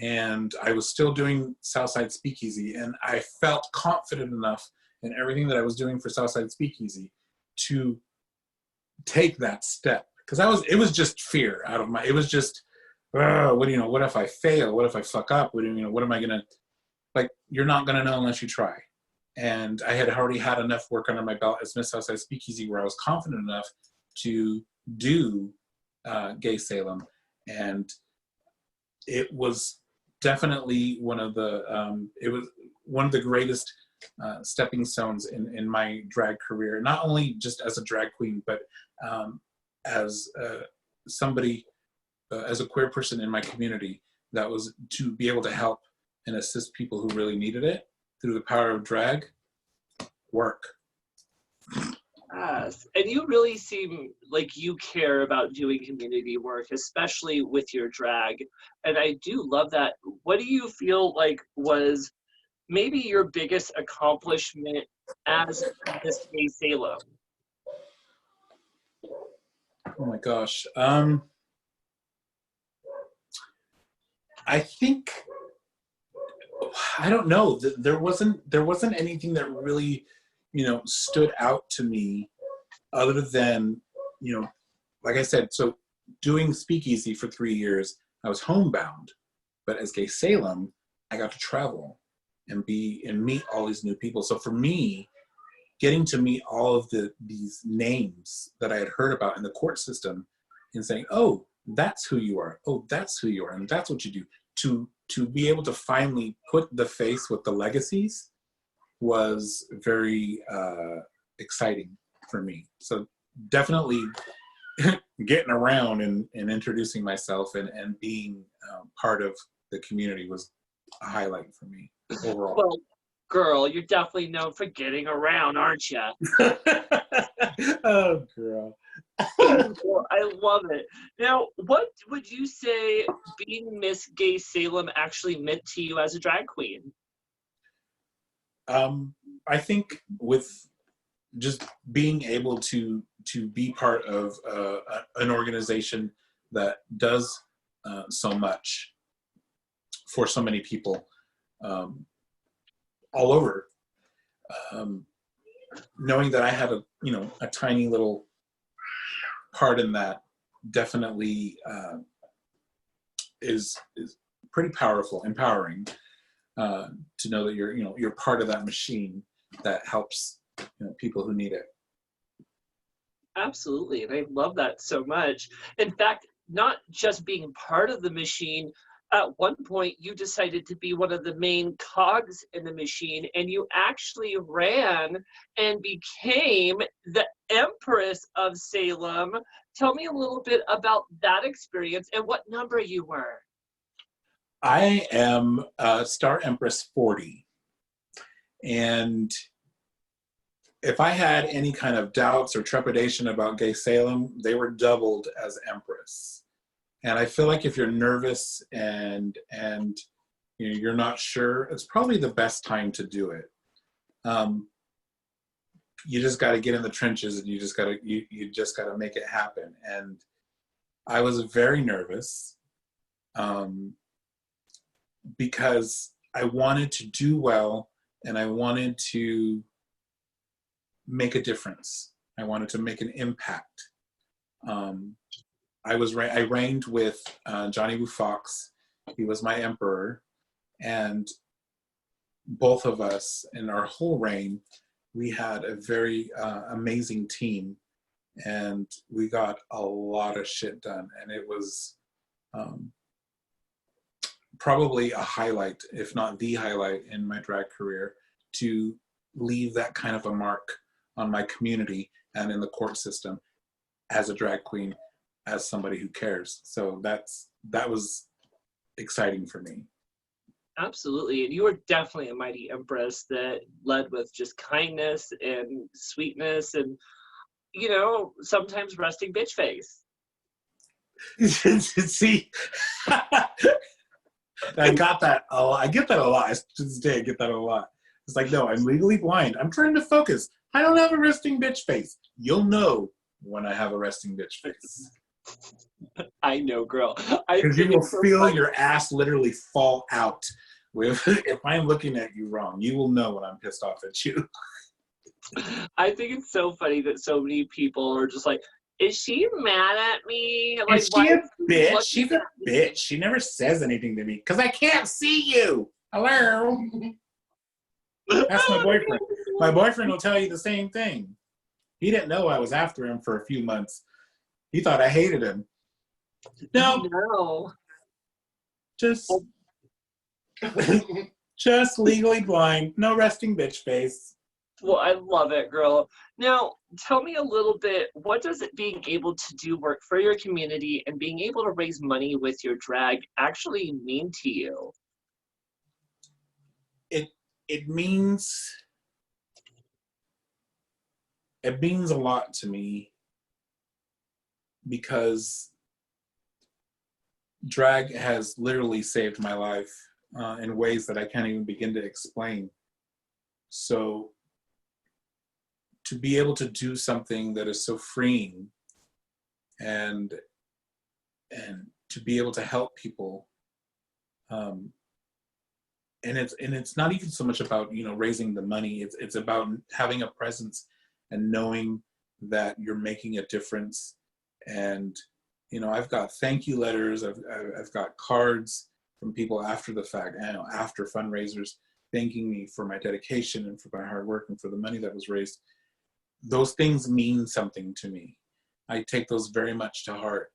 and I was still doing Southside Speakeasy, and I felt confident enough in everything that I was doing for Southside Speakeasy to take that step, because it was just fear out of it was just, what, you know, what if I fail? What if I fuck up? What, you know, what am I gonna, like, you're not gonna know unless you try. And I had already had enough work under my belt as Miss Southside Speakeasy where I was confident enough to do Gay Salem. And it was definitely one of the greatest stepping stones in my drag career, not only just as a drag queen, but as somebody, as a queer person in my community, that was to be able to help and assist people who really needed it through the power of drag work. Yes, and you really seem like you care about doing community work, especially with your drag. And I do love that. What do you feel like was maybe your biggest accomplishment as Miss Gay Salem? Oh my gosh. I think, I don't know, there wasn't anything that really, you know, stood out to me other than, you know, like I said, so doing Speakeasy for 3 years, I was homebound, but as Gay Salem, I got to travel and meet all these new people. So for me, getting to meet all of these names that I had heard about in the court system and saying, oh, that's who you are. Oh, that's who you are. And that's what you do. To be able to finally put the face with the legacies was very exciting for me. So definitely getting around and introducing myself and being part of the community was a highlight for me overall. Well, girl, you're definitely known for getting around, aren't you? Oh, girl. Well, I love it. Now, what would you say being Miss Gay Salem actually meant to you as a drag queen? I think with just being able to be part of an organization that does so much for so many people all over, knowing that I had a tiny little part in that definitely is pretty powerful, empowering, to know that you're part of that machine that helps people who need it. Absolutely, and I love that so much. In fact, not just being part of the machine, at one point you decided to be one of the main cogs in the machine, and you actually ran and became the Empress of Salem. Tell me a little bit about that experience and what number you were. I am Star Empress 40, and if I had any kind of doubts or trepidation about Gay Salem, they were doubled as Empress. And I feel like if you're nervous and you know, you're not sure, it's probably the best time to do it. You just got to get in the trenches, and you just got to make it happen. And I was very nervous, because I wanted to do well, and I wanted to make a difference. I wanted to make an impact. I reigned with Johnny Woo Fox. He was my emperor, and both of us in our whole reign, we had a very amazing team, and we got a lot of shit done. And it was probably a highlight, if not the highlight, in my drag career, to leave that kind of a mark on my community and in the court system as a drag queen, as somebody who cares. So that was exciting for me. Absolutely. And you were definitely a mighty empress that led with just kindness and sweetness and, you know, sometimes resting bitch face. See, I got that a lot. I get that a lot. To this day, I get that a lot. It's like, no, I'm legally blind. I'm trying to focus. I don't have a resting bitch face. You'll know when I have a resting bitch face. I know, girl. Because you will feel your ass literally fall out. If I'm looking at you wrong, you will know when I'm pissed off at you. I think it's so funny that so many people are just like, is she mad at me? Like, is she a bitch? She's a bitch. She never says anything to me because I can't see you. Hello? That's my boyfriend. My boyfriend will tell you the same thing. He didn't know I was after him for a few months. He thought I hated him. No. Just legally blind. No resting bitch face. Well, I love it, girl. Now, tell me a little bit, what does it being able to do work for your community and being able to raise money with your drag actually mean to you? It means a lot to me, because drag has literally saved my life in ways that I can't even begin to explain. So to be able to do something that is so freeing and to be able to help people, and it's not even so much about, you know, raising the money. It's about having a presence and knowing that you're making a difference. And you know, I've got thank you letters. I've got cards from people after the fact, and after fundraisers, thanking me for my dedication and for my hard work and for the money that was raised. Those things mean something to me. I take those very much to heart,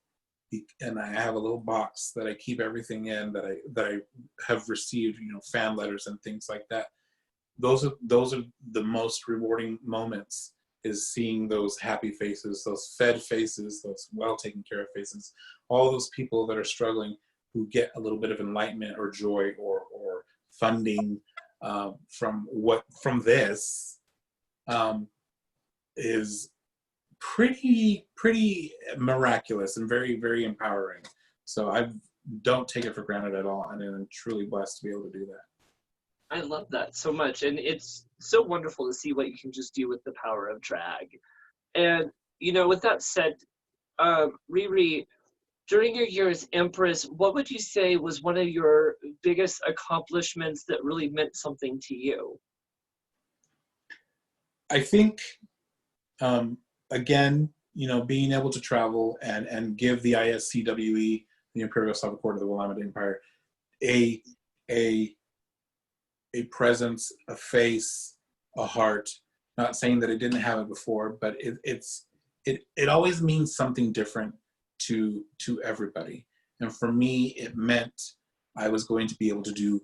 and I have a little box that I keep everything in that I have received, you know, fan letters and things like that. Those are the most rewarding moments, is seeing those happy faces, those fed faces, those well taken care of faces, all those people that are struggling who get a little bit of enlightenment or joy or funding from this is pretty miraculous and very, very empowering. So I don't take it for granted at all, and I'm truly blessed to be able to do that. I love that so much, and it's so wonderful to see what you can just do with the power of drag. And you know, with that said, Riri, during your year as Empress, what would you say was one of your biggest accomplishments that really meant something to you? I think, again, you know, being able to travel and give the ISCWE, the Imperial Slavic Court of the Willamette Empire, a presence, a face, a heart. Not saying that it didn't have it before, but it always means something different to everybody. And for me, it meant I was going to be able to do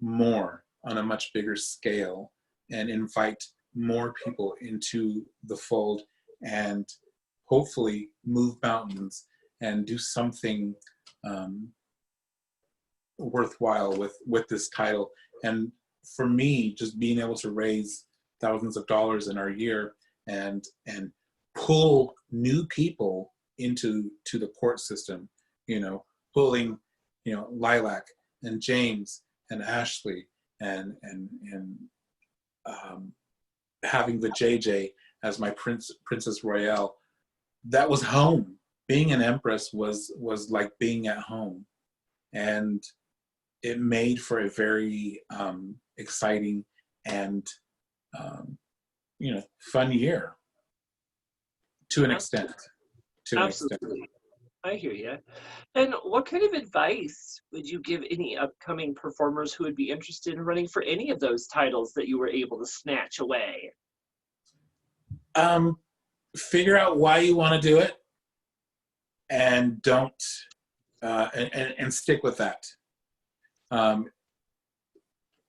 more on a much bigger scale and invite more people into the fold and hopefully move mountains and do something worthwhile with this title. And for me, just being able to raise thousands of dollars in our year and pull new people into the court system, you know, pulling, you know, Lilac and James and Ashley and having the JJ as my Princess Royale, that was home. Being an Empress was like being at home, and it made for a very exciting and fun year to an extent. Absolutely. I hear you. And what kind of advice would you give any upcoming performers who would be interested in running for any of those titles that you were able to snatch away? Figure out why you want to do it, and don't and stick with that.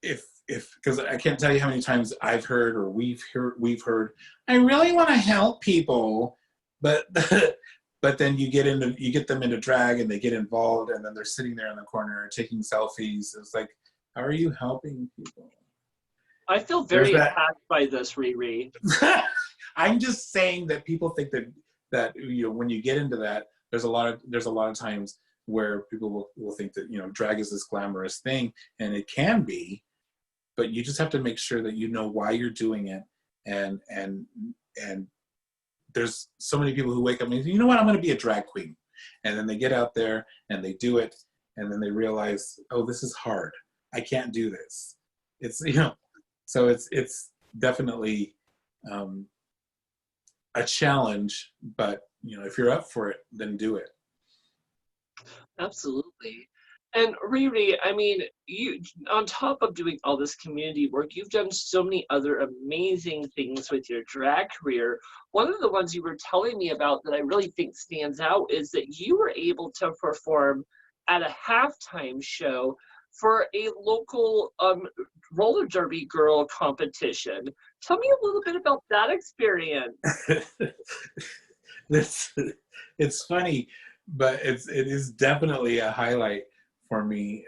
If because I can't tell you how many times I've heard or we've heard, I really want to help people, but but then you get them into drag and they get involved, and then they're sitting there in the corner taking selfies. It's like, how are you helping people? I feel very attacked by this, Riri. I'm just saying that people think that when you get into that, there's a lot of times where people will think that drag is this glamorous thing, and it can be, but you just have to make sure that you know why you're doing it, and there's so many people who wake up and say, you know what, I'm going to be a drag queen, and then they get out there and they do it, and then they realize, oh, this is hard, I can't do this. It's so it's definitely a challenge, but if you're up for it, then do it. Absolutely. And Riri, I mean, you, on top of doing all this community work, you've done so many other amazing things with your drag career. One of the ones you were telling me about that I really think stands out is that you were able to perform at a halftime show for a local roller derby girl competition. Tell me a little bit about that experience. It's funny, but it is definitely a highlight for me.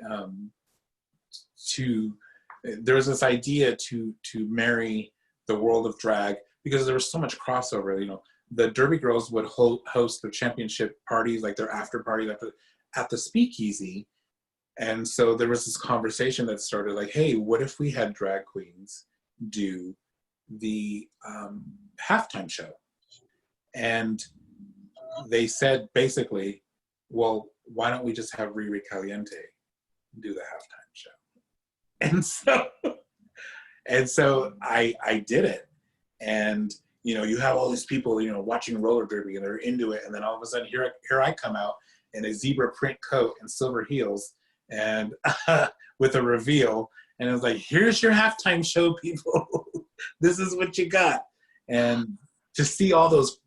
There was this idea to marry the world of drag, because there was so much crossover. The Derby girls would host their championship parties, like their after parties at the speakeasy. And so there was this conversation that started like, hey, what if we had drag queens do the halftime show? And they said basically, well, why don't we just have Riri Caliente do the halftime show? And so I did it. And you have all these people watching roller derby, and they're into it, and then all of a sudden here I come out in a zebra print coat and silver heels, and with a reveal, and it was like, here's your halftime show, people. This is what you got. And to see all those,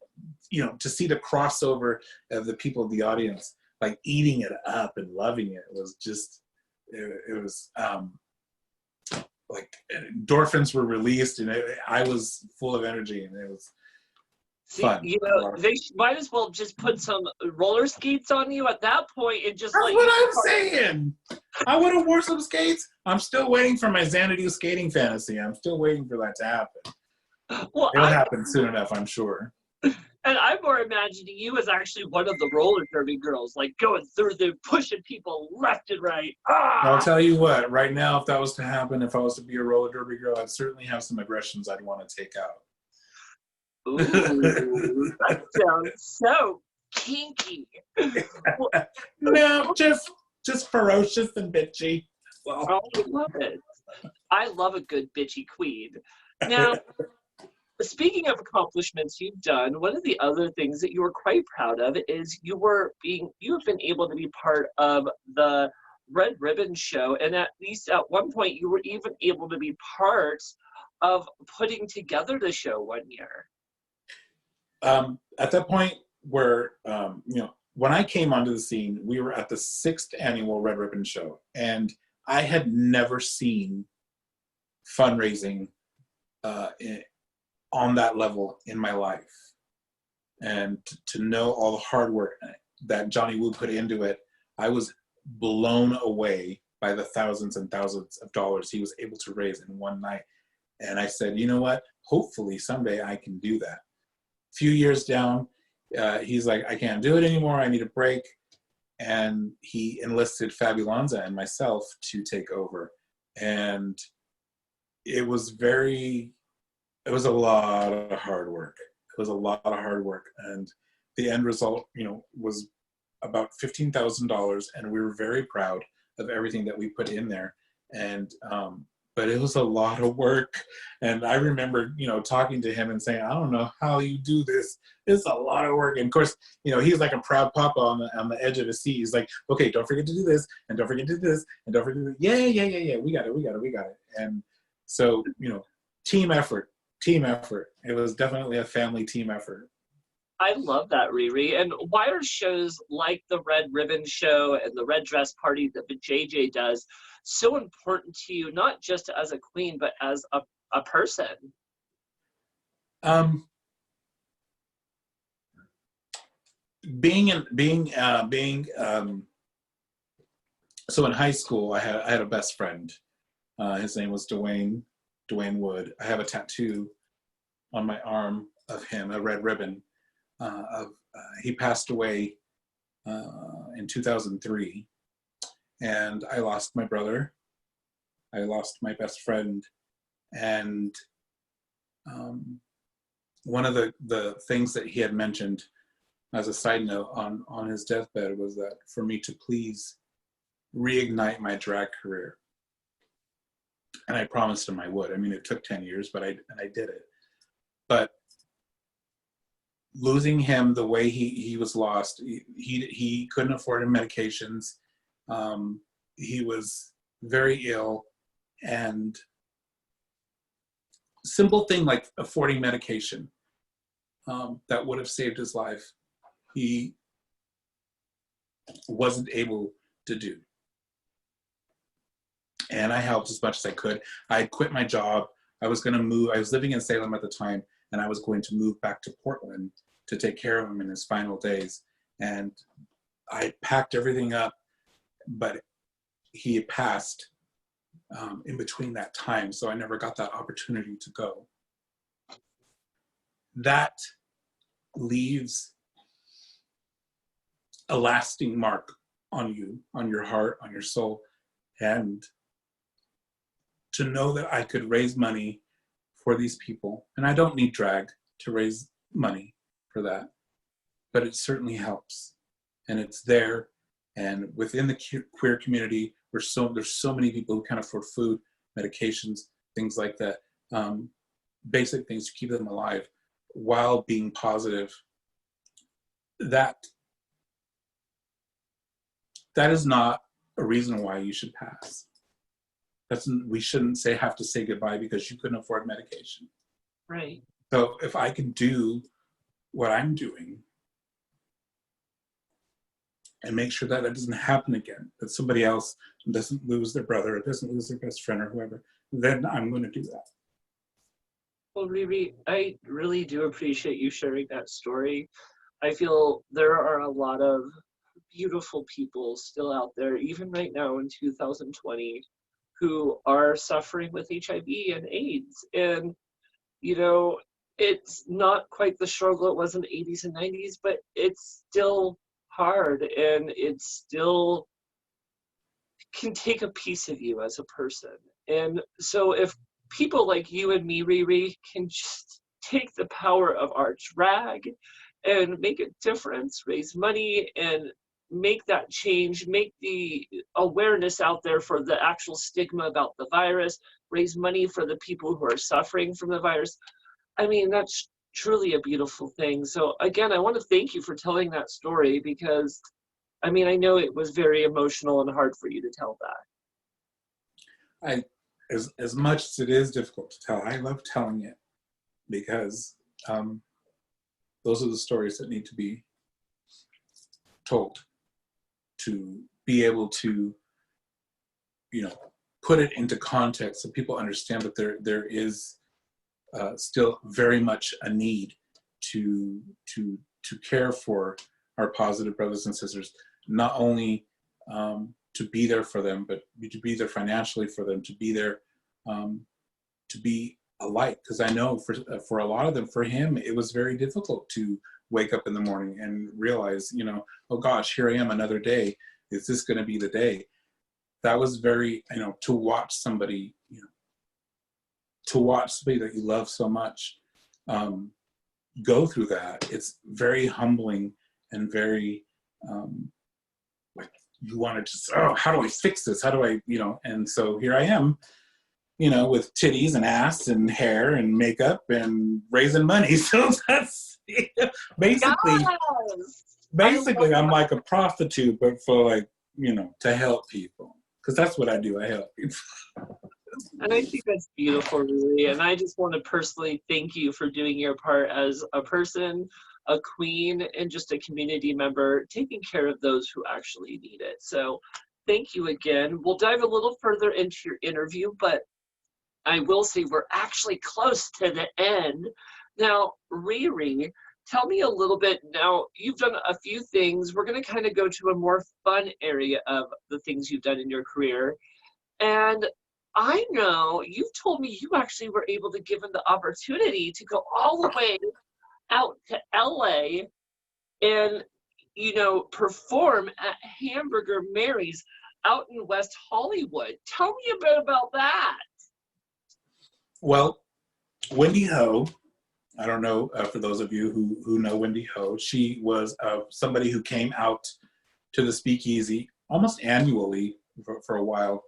to see the crossover of the people in the audience, like eating it up and loving it, was just, it was like endorphins were released, and I was full of energy, and it was fun. They might as well just put some roller skates on you at that point and just. That's what I'm saying. I would have wore some skates. I'm still waiting for my Xanadu skating fantasy. I'm still waiting for that to happen. Well, it'll happen soon enough, I'm sure. And I'm more imagining you as actually one of the roller derby girls, like going through them, pushing people left and right. I'll tell you what, right now, if that was to happen, if I was to be a roller derby girl, I'd certainly have some aggressions I'd want to take out. Ooh, that sounds so kinky. No, just ferocious and bitchy. Well, I love it. I love a good bitchy queen. Now, speaking of accomplishments you've done, one of the other things that you were quite proud of is you have been able to be part of the Red Ribbon Show, and at least at one point you were even able to be part of putting together the show one year. At that point where, when I came onto the scene, we were at the 6th annual Red Ribbon Show, and I had never seen fundraising on that level in my life. And to know all the hard work that Johnny Wu put into it, I was blown away by the thousands and thousands of dollars he was able to raise in one night. And I said, you know what? Hopefully someday I can do that. A few years down, he's like, I can't do it anymore. I need a break. and he enlisted Fabulonza and myself to take over. And it was a lot of hard work. It was a lot of hard work. And the end result, was about $15,000, and we were very proud of everything that we put in there. And but it was a lot of work. And I remember, talking to him and saying, I don't know how you do this. It's a lot of work. And of course, he's like a proud papa on the edge of his seat. He's like, okay, don't forget to do this, and don't forget to do this, and don't forget to do this. Yeah. We got it. And so, team effort. It was definitely a family team effort. I love that, Riri. And why are shows like the Red Ribbon Show and the Red Dress Party that the JJ does so important to you, not just as a queen, but as a person? So in high school, I had a best friend. His name was Dwayne Wood. I have a tattoo on my arm of him, a red ribbon. He passed away in 2003, and I lost my brother. I lost my best friend, and one of the things that he had mentioned as a side note on his deathbed was that for me to please reignite my drag career. And I promised him I would. I mean, it took 10 years, but I did it. But losing him the way he was lost, he couldn't afford medications. He was very ill, and simple thing like affording medication that would have saved his life, he wasn't able to do. And I helped as much as I could. I had quit my job. I was going to move. I was living in Salem at the time, and I was going to move back to Portland to take care of him in his final days. And I packed everything up, but he had passed in between that time, so I never got that opportunity to go. That leaves a lasting mark on you, on your heart, on your soul. And to know that I could raise money for these people, and I don't need drag to raise money for that, but it certainly helps, and it's there. And within the queer community, there's so many people who can't afford food, medications, things like that, basic things to keep them alive while being positive. That is not a reason why you should pass. We shouldn't have to say goodbye because you couldn't afford medication. Right. So if I can do what I'm doing and make sure that it doesn't happen again, that somebody else doesn't lose their brother or doesn't lose their best friend or whoever, then I'm going to do that. Well, Riri, I really do appreciate you sharing that story. I feel there are a lot of beautiful people still out there, even right now in 2020, who are suffering with HIV and AIDS. And, it's not quite the struggle it was in the 80s and 90s, but it's still hard, and it still can take a piece of you as a person. And so if people like you and me, Riri, can just take the power of our drag and make a difference, raise money, and make that change, make the awareness out there for the actual stigma about the virus, raise money for the people who are suffering from the virus. I mean, that's truly a beautiful thing. So again, I want to thank you for telling that story, because I mean, I know it was very emotional and hard for you to tell that. As much as it is difficult to tell, I love telling it, because those are the stories that need to be told, to be able to, put it into context so people understand that there is still very much a need to care for our positive brothers and sisters, not only to be there for them, but to be there financially for them, to be there, to be a light. Because I know for a lot of them, for him, it was very difficult to wake up in the morning and realize, oh gosh, here I am another day. Is this going to be the day? That was very, to watch somebody, to watch somebody that you love so much go through that. It's very humbling and very, like, you want to just, oh, how do I fix this? How do I, and so here I am, with titties and ass and hair and makeup and raising money. So that's basically, Yes! basically I'm like a prostitute, but for like, to help people. Because that's what I do. I help people. And I think that's beautiful, Riri. And I just want to personally thank you for doing your part as a person, a queen, and just a community member, taking care of those who actually need it. So thank you again. We'll dive a little further into your interview, but I will say we're actually close to the end. Now, Riri, tell me a little bit. Now, you've done a few things. We're going to kind of go to a more fun area of the things you've done in your career. And I know you've told me you actually were able to give them the opportunity to go all the way out to LA and, perform at Hamburger Mary's out in West Hollywood. Tell me a bit about that. Well, Wendy Ho, I don't know, for those of you who know Wendy Ho, she was somebody who came out to the Speakeasy almost annually for a while,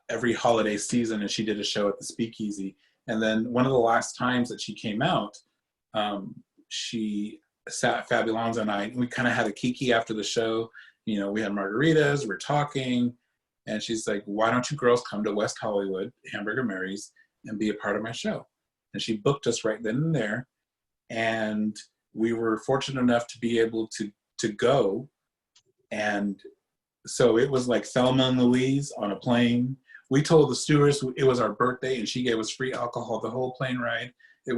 every holiday season, and she did a show at the Speakeasy. And then one of the last times that she came out, she sat Fabulonza and I, and we kind of had a kiki after the show. We had margaritas, we were talking, and she's like, why don't you girls come to West Hollywood, Hamburger Mary's, and be a part of my show? And she booked us right then and there. And we were fortunate enough to be able to go. And so it was like Thelma and Louise on a plane. We told the stewardess it was our birthday, and she gave us free alcohol the whole plane ride. It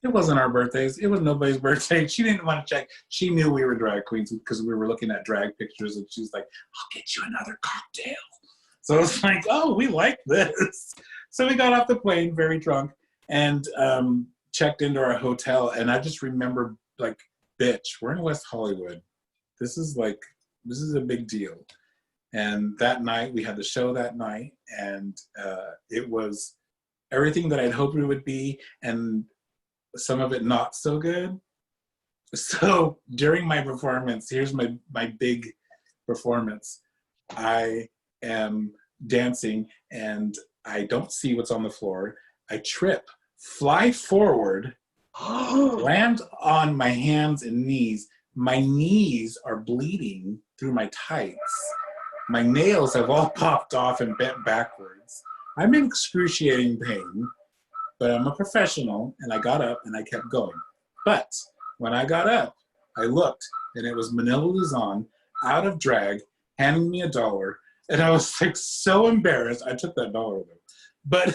wasn't our birthdays. It was nobody's birthday. She didn't want to check. She knew we were drag queens because we were looking at drag pictures, and she's like, I'll get you another cocktail. So it's like, oh, we like this. So we got off the plane very drunk and checked into our hotel. And I just remember, like, bitch, we're in West Hollywood. This is a big deal. And that night, we had the show that night, and it was everything that I'd hoped it would be, and some of it not so good. So during my performance, here's my big performance. I am dancing, and I don't see what's on the floor. I trip, fly forward, land on my hands and knees. My knees are bleeding through my tights. My nails have all popped off and bent backwards. I'm in excruciating pain, but I'm a professional, and I got up and I kept going. But when I got up, I looked, and it was Manila Luzon, out of drag, handing me $1, and I was like so embarrassed. I took that $1 though, but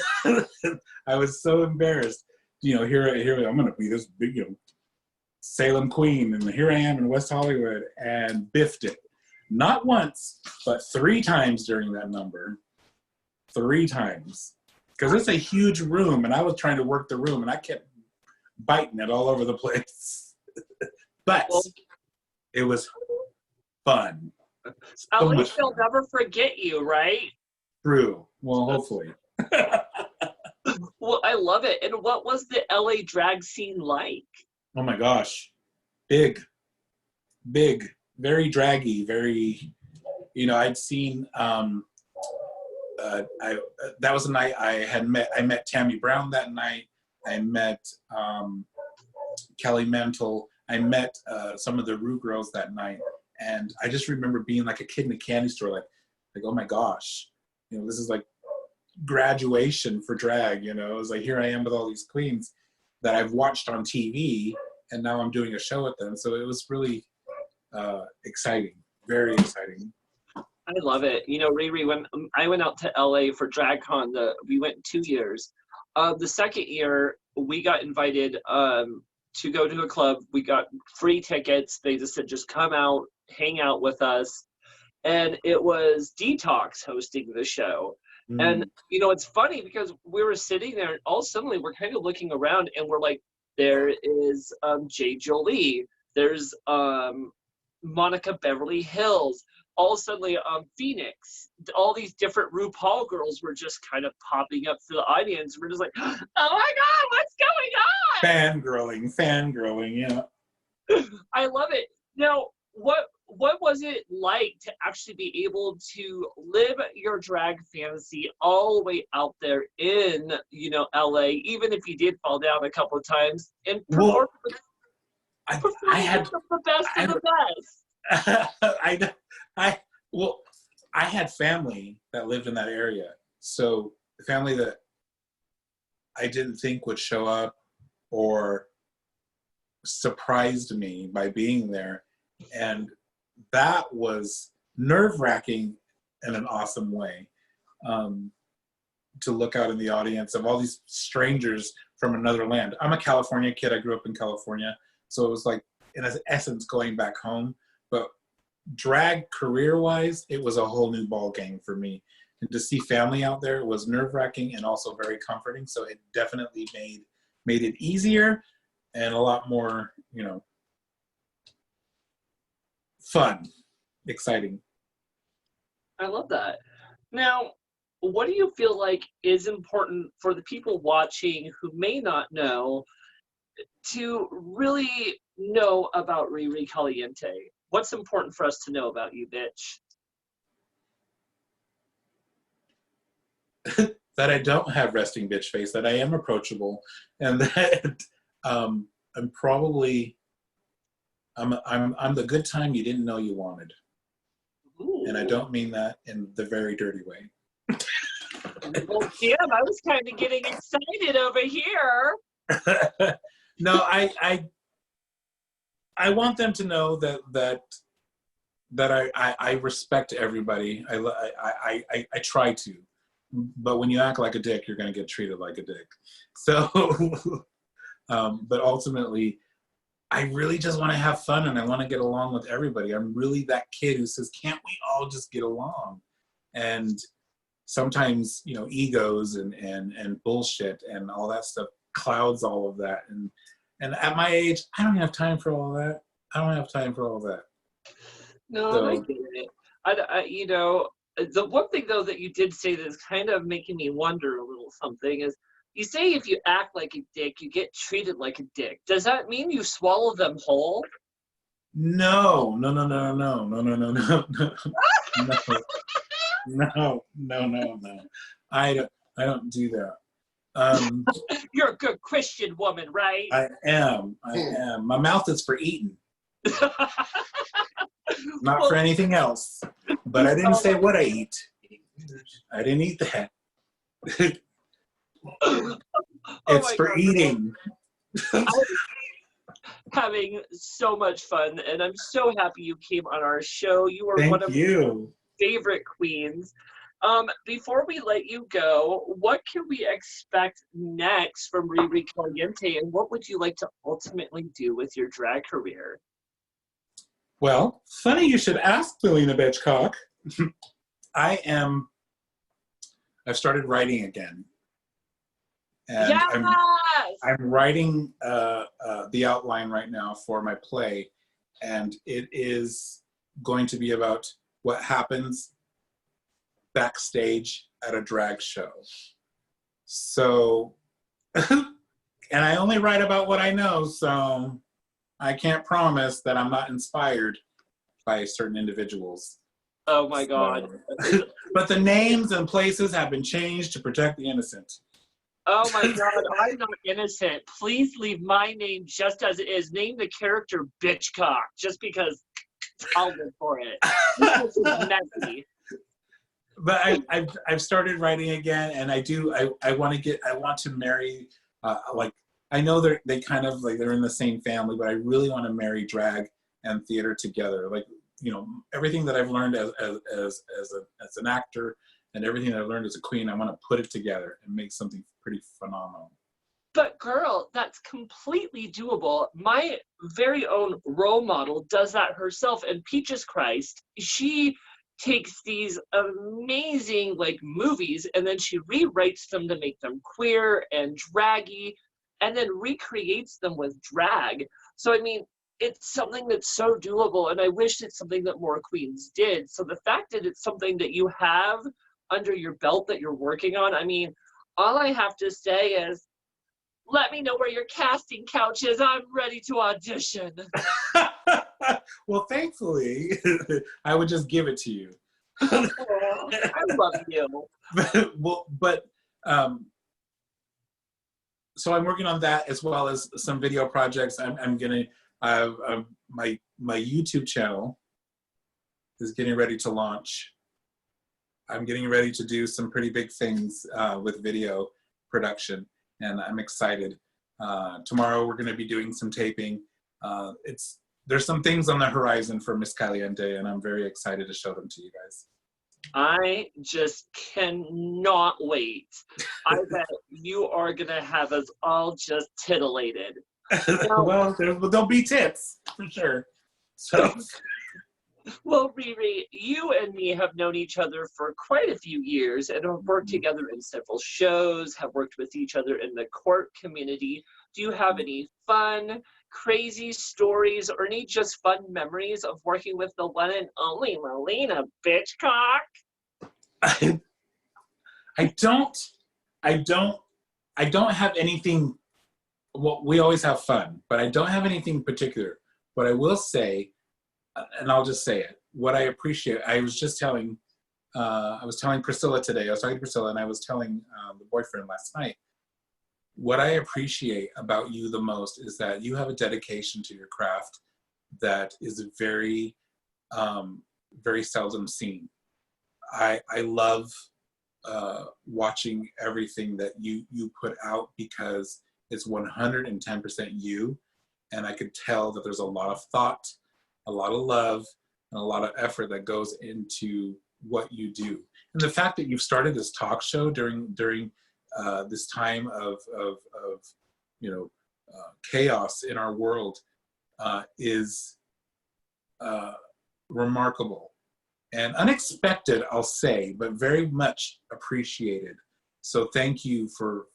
I was so embarrassed. Here I'm gonna be this big, Salem queen, and here I am in West Hollywood, and biffed it. Not once, but 3 times during that number. 3 times. Because it's a huge room, and I was trying to work the room, and I kept biting it all over the place. But it was fun. At least they'll never forget you, right? True. Well, hopefully. Well, I love it. And what was the LA drag scene like? Oh my gosh. Big, very draggy, very, I'd seen, that was the night I met Tammy Brown that night. I met Kelly Mantle. I met some of the Rue girls that night. And I just remember being like a kid in a candy store, like, oh my gosh, this is like graduation for drag, It was like, here I am with all these queens that I've watched on TV, and now I'm doing a show with them. So it was really exciting, very exciting. I love it. Riri, when I went out to LA for DragCon, we went 2 years. The second year, we got invited to go to a club. We got free tickets. They just said, just come out, hang out with us. And it was Detox hosting the show. And, it's funny because we were sitting there, and all suddenly we're kind of looking around, and we're like, There is Jay Jolie. There's Monica Beverly Hills. All of a sudden, Phoenix. All these different RuPaul girls were just kind of popping up to the audience. We're just like, oh my God, what's going on? Fangirling, yeah. I love it. Now, what was it like to actually be able to live your drag fantasy all the way out there in, LA, even if you did fall down a couple of times and perform, I had the best of the best? I had family that lived in that area. So the family that I didn't think would show up or surprised me by being there. And that was nerve-wracking in an awesome way, to look out in the audience of all these strangers from another land. I'm a California kid. I grew up in California. So it was like, in essence, going back home. But drag career-wise, it was a whole new ball game for me. And to see family out there was nerve-wracking and also very comforting. So it definitely made it easier and a lot more, fun, exciting. I love that. Now, what do you feel like is important for the people watching who may not know to really know about Riri Caliente? What's important for us to know about you, bitch? That I don't have resting bitch face, that I am approachable, and that I'm the good time you didn't know you wanted. Ooh. And I don't mean that in the very dirty way. Well, Jim, I was kind of getting excited over here. No, I want them to know that I respect everybody. I try to, but when you act like a dick, you're gonna get treated like a dick. So, but ultimately, I really just want to have fun and I want to get along with everybody. I'm really that kid who says, can't we all just get along? And sometimes, egos and bullshit and all that stuff clouds all of that. And at my age, I don't have time for all that. No, so, I get it. The one thing, though, that you did say that's kind of making me wonder a little something is, you say if you act like a dick, you get treated like a dick. Does that mean you swallow them whole? No. I don't do that. You're a good Christian woman, right? I am. My mouth is for eating. Not for anything else. But I didn't say what I eat. I didn't eat that. It's for God, eating. I'm having so much fun, and I'm so happy you came on our show. You are one of my favorite queens. Before we let you go, what can we expect next from Riri Caliente, and what would you like to ultimately do with your drag career? Well, funny you should ask, Selena Bitchcock. I've started writing again. And yes! I'm writing the outline right now for my play, and it is going to be about what happens backstage at a drag show. So, and I only write about what I know, so I can't promise that I'm not inspired by certain individuals. Oh my God. But the names and places have been changed to protect the innocent. Oh my God, I'm not innocent. Please leave my name just as it is. Name the character Bitchcock, just because I'll live for it. This is messy. But I've started writing again, and I want to marry, I know they're kind of like they're in the same family, but I really want to marry drag and theater together. Like, everything that I've learned as an actor and everything that I've learned as a queen, I want to put it together and make something pretty phenomenal. But girl, that's completely doable. My very own role model does that herself, and Peaches Christ, she takes these amazing movies and then she rewrites them to make them queer and draggy. and then recreates them with drag. So, I mean, it's something that's so doable, and I wish it's something that more queens did. So the fact that it's something that you have under your belt that you're working on, I mean, all I have to say is, let me know where your casting couch is. I'm ready to audition. Well, thankfully, I would just give it to you. Oh, I love you. So I'm working on that as well as some video projects. I'm gonna my YouTube channel is getting ready to launch. I'm getting ready to do some pretty big things with video production, and I'm excited. Tomorrow we're going to be doing some taping. There's some things on the horizon for Miss Caliente, and I'm very excited to show them to you guys. I just cannot wait. I bet you are going to have us all just titillated. Now, well, there'll be tits, for sure. So. Well, Riri, you and me have known each other for quite a few years and have worked together in several shows, have worked with each other in the court community. Do you have any fun, crazy stories or any just fun memories of working with the one and only Melina Bitchcock? I don't have anything. Well, we always have fun, but I don't have anything particular. But I will say, and I'll just say it, what I appreciate, I was telling Priscilla today, I was talking to Priscilla and I was telling the boyfriend last night, what I appreciate about you the most is that you have a dedication to your craft that is very, very seldom seen. I love watching everything that you put out because it's 110% you, and I could tell that there's a lot of thought, a lot of love, and a lot of effort that goes into what you do. And the fact that you've started this talk show during this time of chaos in our world is remarkable and unexpected, I'll say, but very much appreciated. So thank you for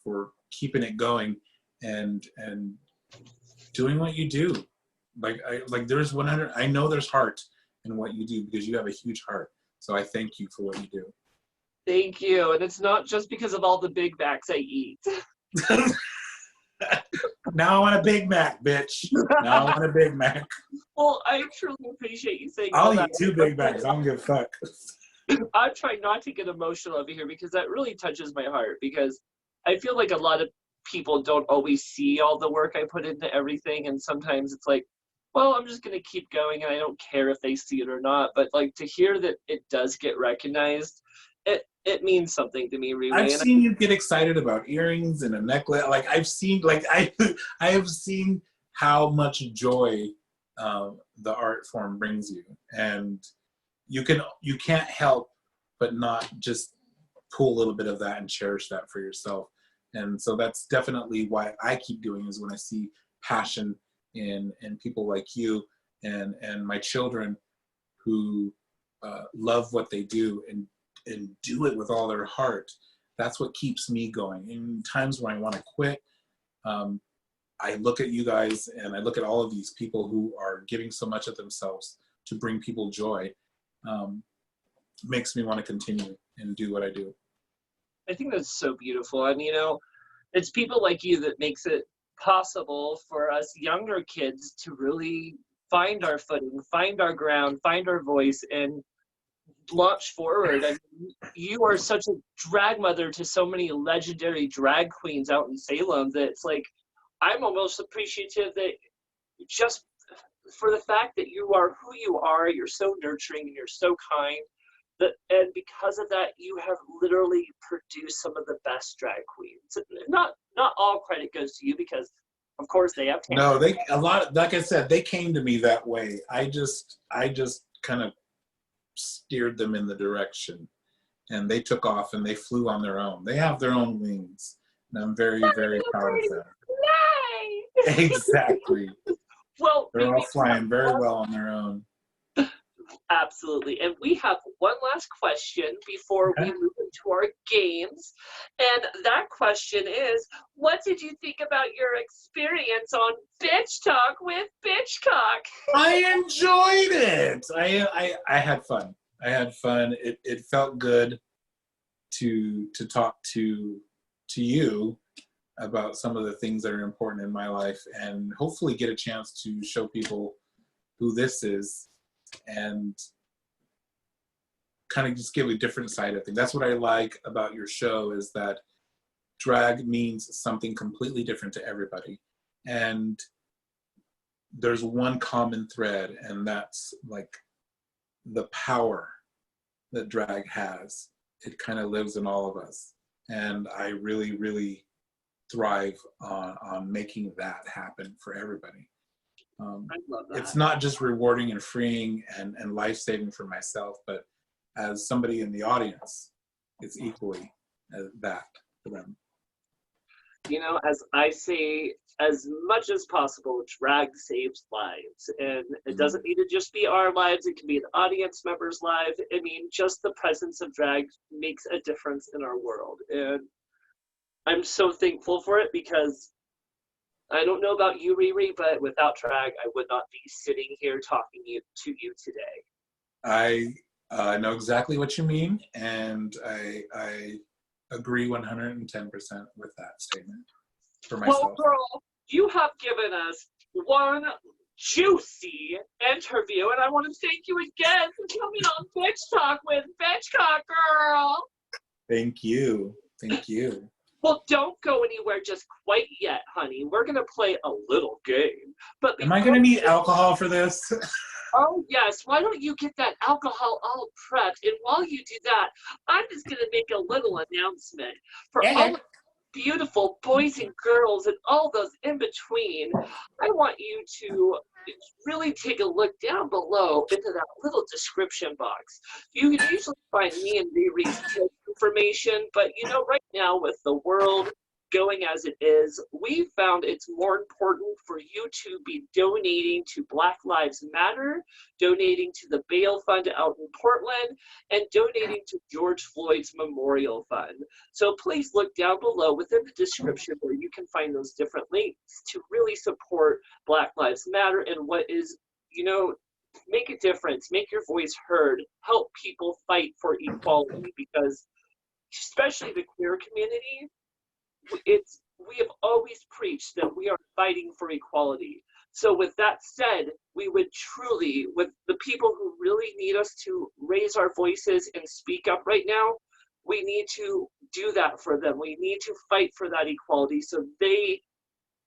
keeping it going and doing what you do. There's 100. I know there's heart in what you do because you have a huge heart. So I thank you for what you do. Thank you. And it's not just because of all the Big Macs I eat. Now I want a Big Mac, bitch. Now I want a Big Mac. Well, I truly appreciate you saying I'll all eat that. 2 Big Macs. I don't give a fuck. I'm trying not to get emotional over here because that really touches my heart, because I feel like a lot of people don't always see all the work I put into everything, and sometimes it's like, well, I'm just going to keep going and I don't care if they see it or not. But like to hear that it does get recognized, it means something to me, Riri. I've seen you get excited about earrings and a necklace. Like I've seen, I have seen how much joy the art form brings you, and you can't help but not just pull a little bit of that and cherish that for yourself. And so that's definitely why I keep doing, is when I see passion in people like you and my children who love what they do and do it with all their heart. That's what keeps me going. In times when I want to quit, I look at you guys and I look at all of these people who are giving so much of themselves to bring people joy. Makes me want to continue and do what I do. I think that's so beautiful. And, it's people like you that makes it possible for us younger kids to really find our footing, find our ground, find our voice, and launch forward. I mean, you are such a drag mother to so many legendary drag queens out in Salem that it's like, I'm almost appreciative that just for the fact that you are who you are, you're so nurturing and you're so kind. And because of that, you have literally produced some of the best drag queens. Not all credit goes to you, because of course they have talent. No, a lot, like I said, they came to me that way. I just kind of steered them in the direction, and they took off and they flew on their own. They have their own wings, and I'm very, very proud of them. Exactly. Well, they're all flying very well on their own. Absolutely. And we have one last question before we Okay. move into our games. And that question is, what did you think about your experience on Bitch Talk with Bitchcock? I enjoyed it. I had fun. I had fun. It felt good to talk to you about some of the things that are important in my life, and hopefully get a chance to show people who this is, and kind of just give a different side of things. That's what I like about your show, is that drag means something completely different to everybody. And there's one common thread, and that's like the power that drag has. It kind of lives in all of us. And I really, really thrive on making that happen for everybody. I love that. It's not just rewarding and freeing and life-saving for myself, but as somebody in the audience, it's equally that for them. You know, as I say, as much as possible, drag saves lives. And it doesn't need to just be our lives, it can be an audience member's life. I mean, just the presence of drag makes a difference in our world. And I'm so thankful for it, because I don't know about you, Riri, but without drag, I would not be sitting here talking to you today. I know exactly what you mean, and I agree 110% with that statement for myself. Well, girl, you have given us one juicy interview, and I want to thank you again for coming on Bitch Talk with Bitchcock, girl. Thank you. Thank you. Well, don't go anywhere just quite yet, honey. We're going to play a little game. But Am I going to need alcohol for this? Oh, yes. Why don't you get that alcohol all prepped? And while you do that, I'm just going to make a little announcement for all the beautiful boys and girls and all those in between. I want you to really take a look down below into that little description box. You can usually find me and Riri's information, but you know, right now with the world going as it is, we found it's more important for you to be donating to Black Lives Matter, donating to the bail fund out in Portland, and donating to George Floyd's Memorial Fund. So please look down below within the description where you can find those different links to really support Black Lives Matter and what is, you know, make a difference, make your voice heard, help people fight for equality, because especially the queer community, we have always preached that we are fighting for equality. So with that said, we would truly, with the people who really need us to raise our voices and speak up right now, we need to do that for them. We need to fight for that equality so they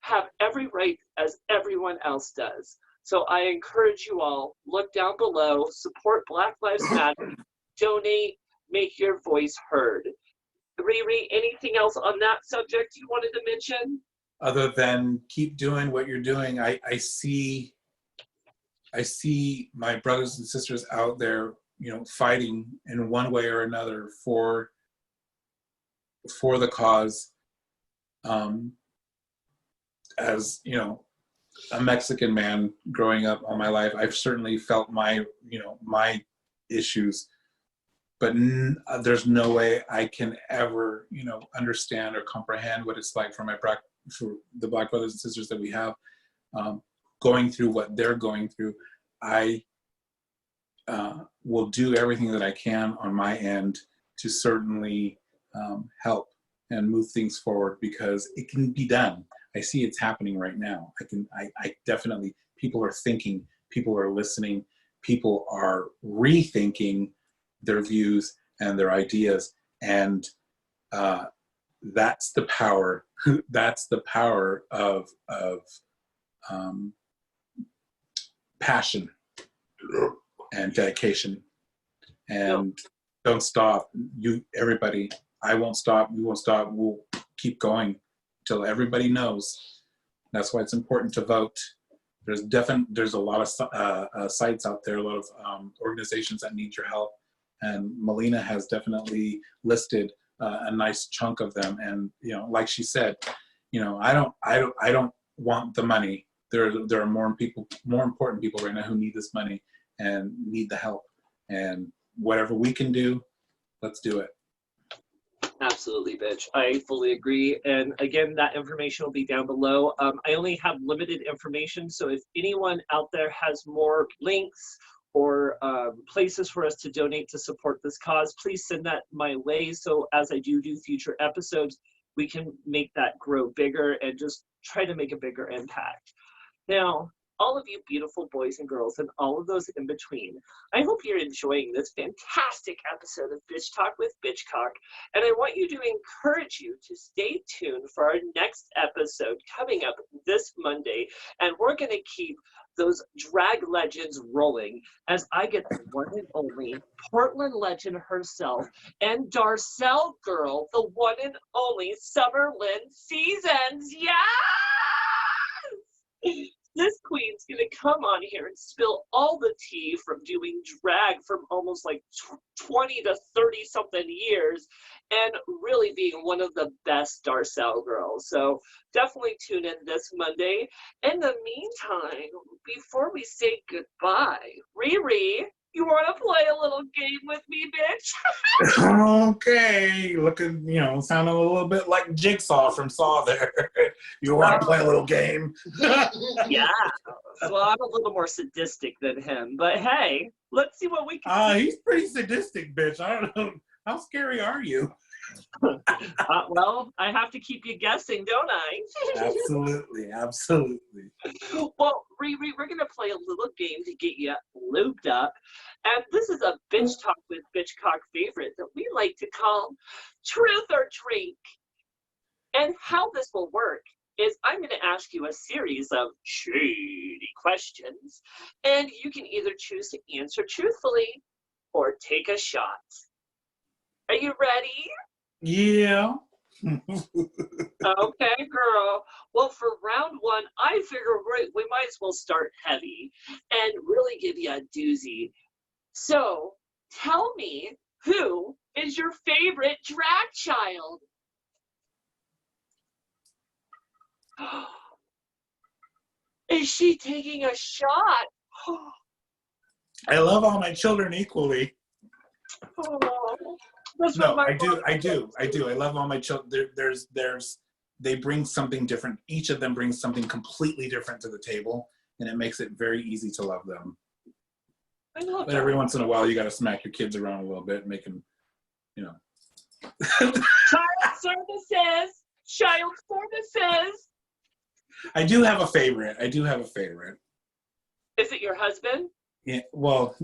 have every right as everyone else does. So I encourage you all, look down below, support Black Lives Matter, donate, make your voice heard. Riri, anything else on that subject you wanted to mention? Other than keep doing what you're doing, I see my brothers and sisters out there, you know, fighting in one way or another for the cause. As you know, a Mexican man growing up all my life, I've certainly felt my issues. But there's no way I can ever, you know, understand or comprehend what it's like for the Black brothers and sisters that we have going through what they're going through. I will do everything that I can on my end to certainly help and move things forward, because it can be done. I see it's happening right now. I definitely, people are thinking, people are listening, people are rethinking their views and their ideas, and that's the power. That's the power of passion and dedication. And don't stop. Everybody. I won't stop. We won't stop. We'll keep going until everybody knows. That's why it's important to vote. There's a lot of sites out there, a lot of organizations that need your help. And Melina has definitely listed a nice chunk of them. And you know, like she said, you know, I don't want the money. There are more important people right now who need this money, and need the help. And whatever we can do, let's do it. Absolutely, bitch. I fully agree. And again, that information will be down below. I only have limited information, so if anyone out there has more links or places for us to donate to support this cause, please send that my way. So as I do future episodes, we can make that grow bigger and just try to make a bigger impact. Now, all of you beautiful boys and girls and all of those in between, I hope you're enjoying this fantastic episode of Bitch Talk with Bitchcock, and I want you to encourage you to stay tuned for our next episode coming up this Monday, and we're going to keep those drag legends rolling as I get the one and only Portland legend herself and Darcel girl, the one and only Summer Lynn Seasons. Yes! This queen's gonna come on here and spill all the tea from doing drag from almost like 20 to 30 something years and really being one of the best Darcel girls. So definitely tune in this Monday. In the meantime, before we say goodbye, Riri, you want to play a little game with me, bitch? Okay, looking, sounding a little bit like Jigsaw from Saw there. You want to play a little game? Yeah. Well, I'm a little more sadistic than him, but hey, let's see what we can He's pretty sadistic, bitch. I don't know. How scary are you? Well, I have to keep you guessing, don't I? Absolutely, absolutely. Well, Riri, we're going to play a little game to get you lubed up. And this is a Bitch Talk with Bitchcock favorite that we like to call Truth or Drink. And how this will work is I'm going to ask you a series of shady questions, and you can either choose to answer truthfully or take a shot. Are you ready? Yeah. Okay, girl. Well, for round one, I figure we might as well start heavy and really give you a doozy. So, tell me, who is your favorite drag child? Is she taking a shot? I love all my children equally. Oh, that's No, what I do. I love all my children. They bring something different. Each of them brings something completely different to the table, and it makes it very easy to love them. I love But that. every once in a while, you got to smack your kids around a little bit, make them, Child services. Child services. I do have a favorite. Is it your husband? Yeah, well,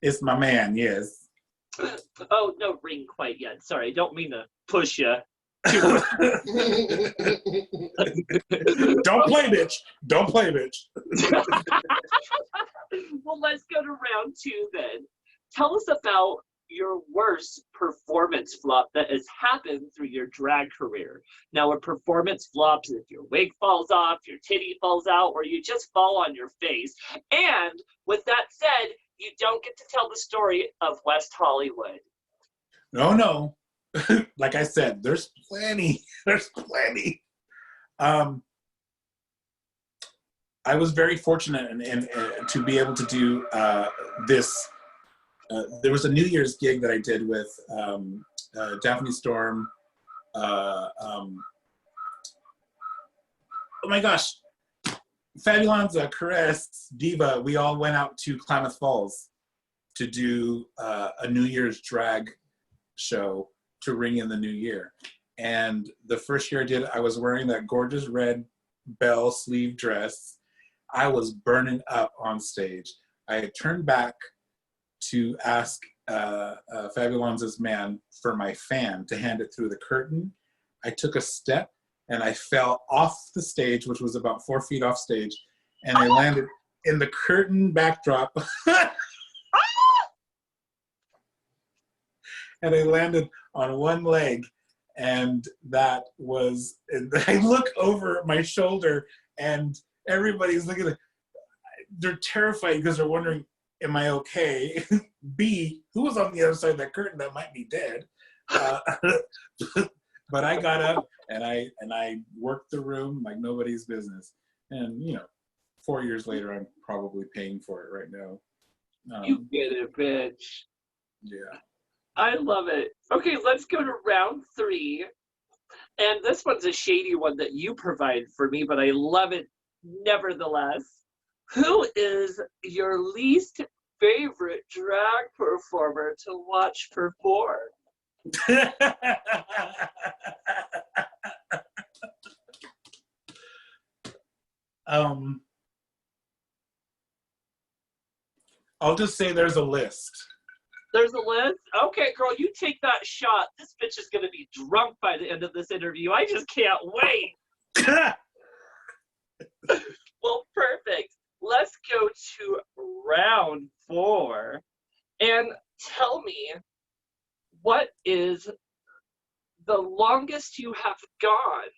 it's my man, yes. Oh, no ring quite yet. Sorry, I don't mean to push you. Don't play, bitch. Don't play, bitch. Well, let's go to round two then. Tell us about your worst performance flop that has happened through your drag career. Now, a performance flop is if your wig falls off, your titty falls out, or you just fall on your face. And with that said, you don't get to tell the story of West Hollywood. No. Like I said, there's plenty. I was very fortunate and to be able to do this. There was a New Year's gig that I did with Daphne Storm. Oh my gosh, Fabulanza, Caress, Diva. We all went out to Klamath Falls to do a New Year's drag show to ring in the new year. And the first year I did, I was wearing that gorgeous red bell sleeve dress. I was burning up on stage. I had turned back to ask Fabulanza's man for my fan to hand it through the curtain. I took a step and I fell off the stage, which was about 4 feet off stage, and I landed in the curtain backdrop. And I landed on one leg, and that was, and I look over my shoulder and everybody's looking at, they're terrified because they're wondering, am I okay? B, who was on the other side of that curtain that might be dead? But I got up and I worked the room like nobody's business. And 4 years later, I'm probably paying for it right now. You get it, bitch. Yeah. I love it. Okay, let's go to round 3. And this one's a shady one that you provide for me, but I love it nevertheless. Who is your least favorite drag performer to watch perform? I'll just say there's a list. There's a list? Okay, girl, you take that shot. This bitch is going to be drunk by the end of this interview. I just can't wait. Well, perfect. Let's go to round 4. And tell me, what is the longest you have gone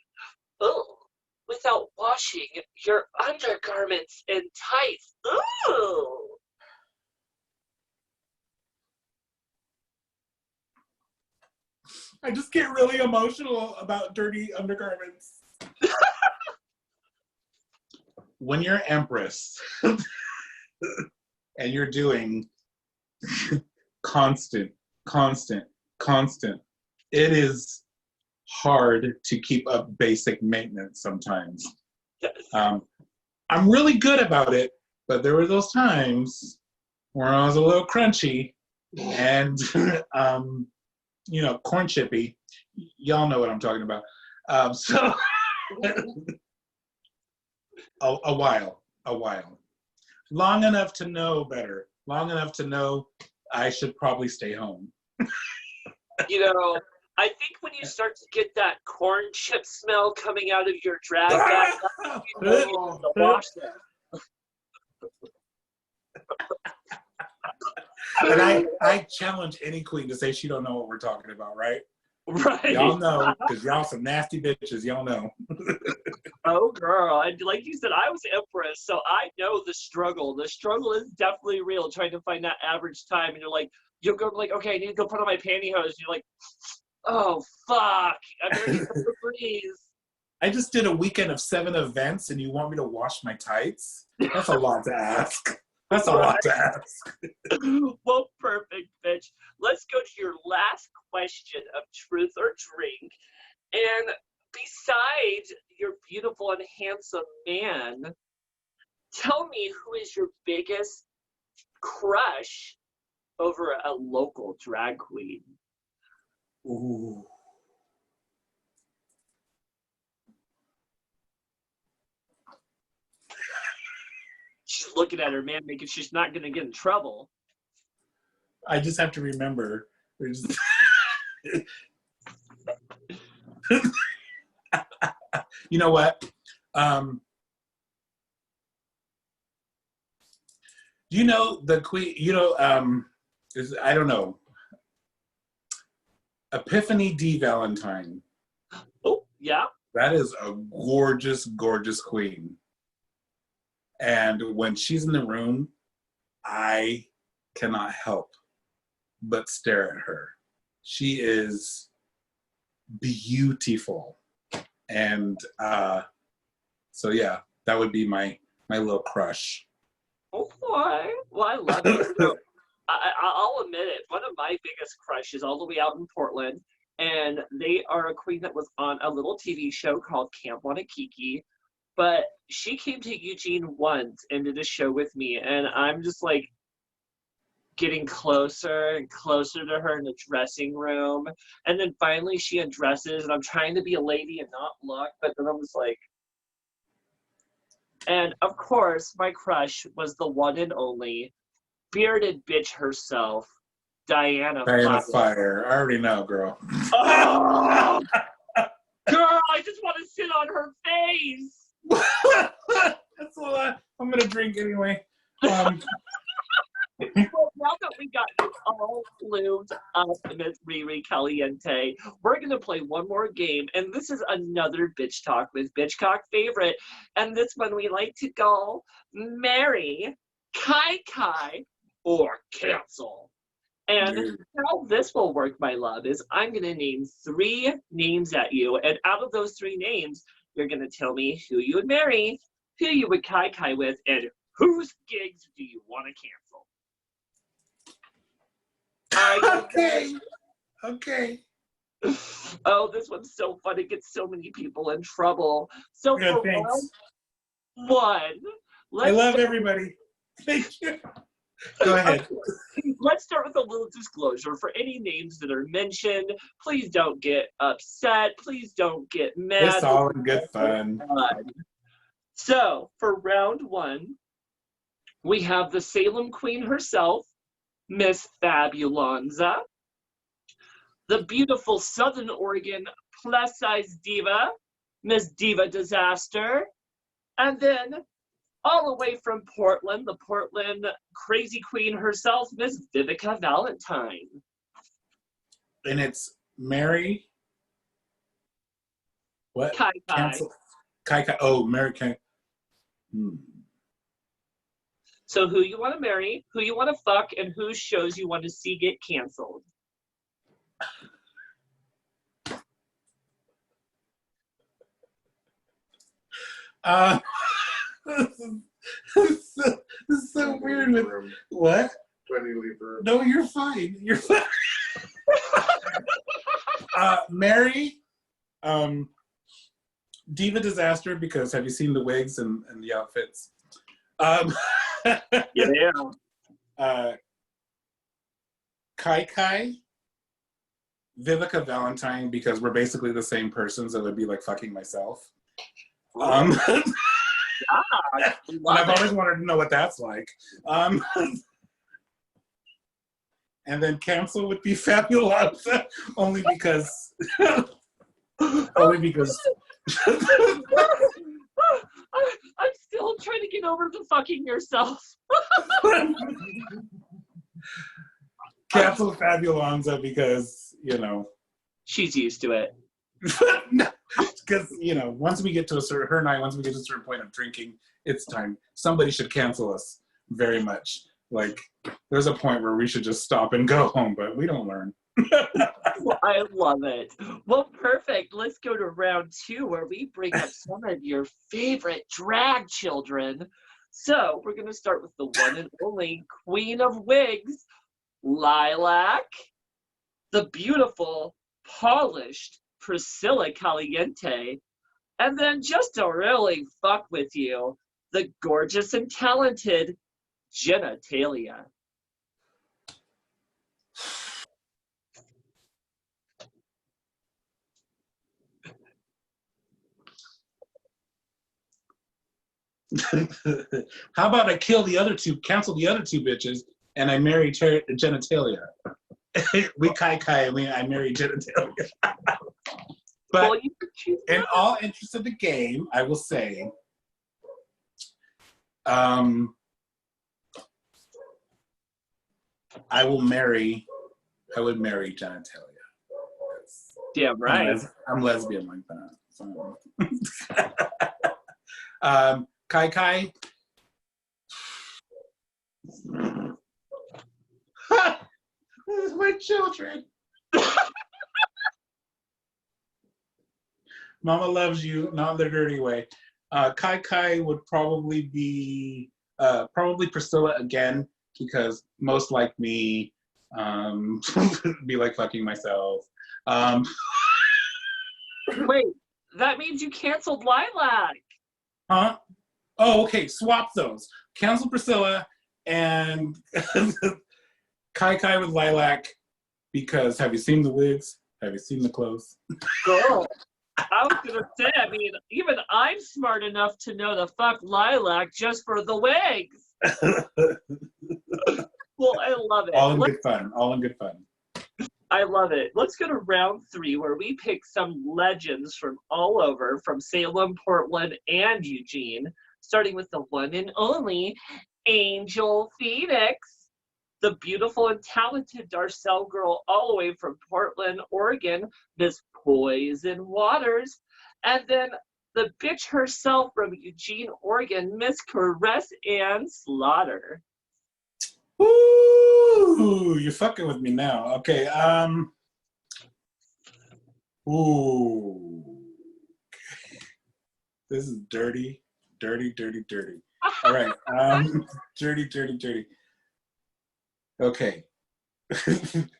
without washing your undergarments and tights? Ooh. I just get really emotional about dirty undergarments. When you're empress and you're doing constant, it is hard to keep up basic maintenance sometimes. I'm really good about it, but there were those times where I was a little crunchy and corn chippy. Y'all know what I'm talking about. So a while. Long enough to know better. Long enough to know I should probably stay home. I think when you start to get that corn chip smell coming out of your drag bag, you need to wash them. And I challenge any queen to say she don't know what we're talking about, right? Right. Y'all know, because y'all some nasty bitches, y'all know. Oh, girl. And like you said, I was empress, so I know the struggle. The struggle is definitely real, trying to find that average time. And you'll go like, okay, I need to go put on my pantyhose. And you're like, oh, fuck. I'm going to breathe. I just did a weekend of 7 events, and you want me to wash my tights? That's a lot to ask. That's a lot to ask. Well, perfect, bitch. Let's go to your last question of truth or drink. And besides your beautiful and handsome man, tell me who is your biggest crush over a local drag queen? Ooh. She's looking at her man, making sure she's not going to get in trouble. I just have to remember. You know what? You know the queen. I don't know. Epiphany D. Valentine. Oh, yeah. That is a gorgeous, gorgeous queen. And when she's in the room, I cannot help but stare at her. She is beautiful. And so, yeah, that would be my little crush. Okay. Well, I love it. I'll admit it. One of my biggest crushes all the way out in Portland. And they are a queen that was on a little TV show called Camp Wanakiki. But she came to Eugene once and did a show with me, and I'm just like getting closer and closer to her in the dressing room. And then finally she undresses, and I'm trying to be a lady and not look, but then I'm just like, and of course, my crush was the one and only bearded bitch herself, Diana Fire. I already know, girl. Oh! Girl, I just want to sit on her face. That's a lot. I'm gonna drink anyway. Well, now that we got you all lubed up, Miss Riri Caliente, we're gonna play one more game, and this is another Bitch Talk with Bitchcock favorite, and this one we like to call Marry, Kai, or Cancel. And how this will work, my love, is I'm gonna name 3 names at you, and out of those 3 names, you're gonna tell me who you would marry, who you would kai-kai with, and whose gigs do you want to cancel? Okay. Okay. Oh, this one's so fun. It gets so many people in trouble. So Yeah, for thanks. round one, I love everybody. Thank you. Go ahead. Okay. Let's start with a little disclosure. For any names that are mentioned, please don't get upset. Please don't get mad. It's all in good fun. So for round one, we have the Salem Queen herself, Miss Fabulonza, the beautiful Southern Oregon plus-size diva, Miss Diva Disaster, and then all the way from Portland, the Portland crazy queen herself, Miss Vivica Valentine. And it's Mary. What? Kai Kai. Cancel. Kai Kai. Oh, Mary Kai. So who you want to marry, who you want to fuck, and whose shows you want to see get canceled. This is so weird. With, what? 20 leave room. No, you're fine. You're fine. Mary, Diva Disaster, because have you seen the wigs and the outfits? Yeah. Kai Kai, Vivica Valentine, because we're basically the same person, so it would be like fucking myself. And I've always wanted to know what that's like. And then cancel would be fabulous, only because I'm still trying to get over the fucking yourself. cancel Fabulonza because, you know. She's used to it. Because, you know, once we get to a certain point of drinking, it's time. Somebody should cancel us very much. Like, there's a point where we should just stop and go home, but we don't learn. Well, I love it. Well, perfect. Let's go to round two where we bring up some of your favorite drag children. So we're going to start with the one and only Queen of Wigs, Lilac, the beautiful, polished Priscilla Caliente, and then just to really fuck with you, the gorgeous and talented Genitalia. How about I kill the other two, cancel the other two bitches, and I marry Genitalia? We kai and I marry Genitalia. But Well, in all interest of the game, I will say, I would marry Genitalia. damn right. I'm lesbian like that. So. Kai. This is my children. Mama loves you, not in the dirty way. Kai would probably be Priscilla again, because most like me, be like fucking myself. Wait, that means you canceled Lilac. Huh? Oh, okay. Swap those. Cancel Priscilla and Kai with Lilac, because have you seen the wigs? Have you seen the clothes? Girl, I was gonna say, I mean, even I'm smart enough to know to fuck Lilac just for the wigs. Well, I love it. All in good fun. I love it. Let's go to round three, where we pick some legends from all over, from Salem, Portland, and Eugene, starting with the one and only Angel Phoenix, the beautiful and talented Darcel girl all the way from Portland, Oregon, Miss Poison Waters, and then the bitch herself from Eugene, Oregon, Miss Caress Ann Slaughter. Ooh, you're fucking with me now. Okay, ooh. This is dirty. Dirty, dirty, dirty. All right. Dirty, dirty, dirty. Okay.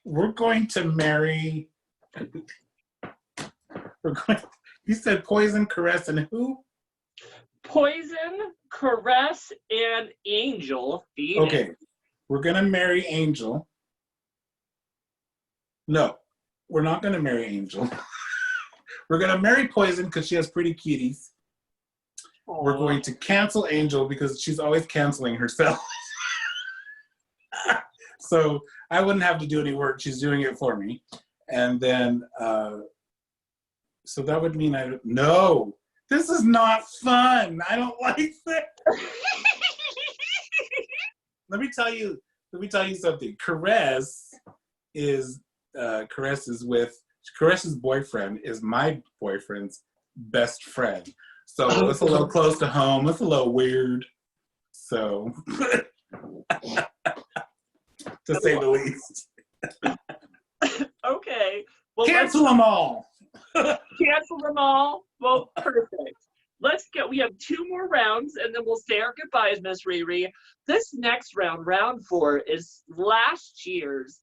We're going to marry. You said Poison, Caress, and who? Poison, Caress, and Angel Phoenix. Okay. We're going to marry Angel. No, we're not going to marry Angel. We're going to marry Poison because she has pretty cuties. Aww. We're going to cancel Angel because she's always canceling herself. So I wouldn't have to do any work. She's doing it for me. And then, so that would mean no, this is not fun. I don't like this. Let me tell you something. Caress's boyfriend is my boyfriend's best friend. So it's a little close to home. It's a little weird. So, to say the least. Okay. Well, cancel them all. Cancel them all? Well, perfect. We have 2 more rounds, and then we'll say our goodbyes, Miss Riri. This next round, round 4, is last year's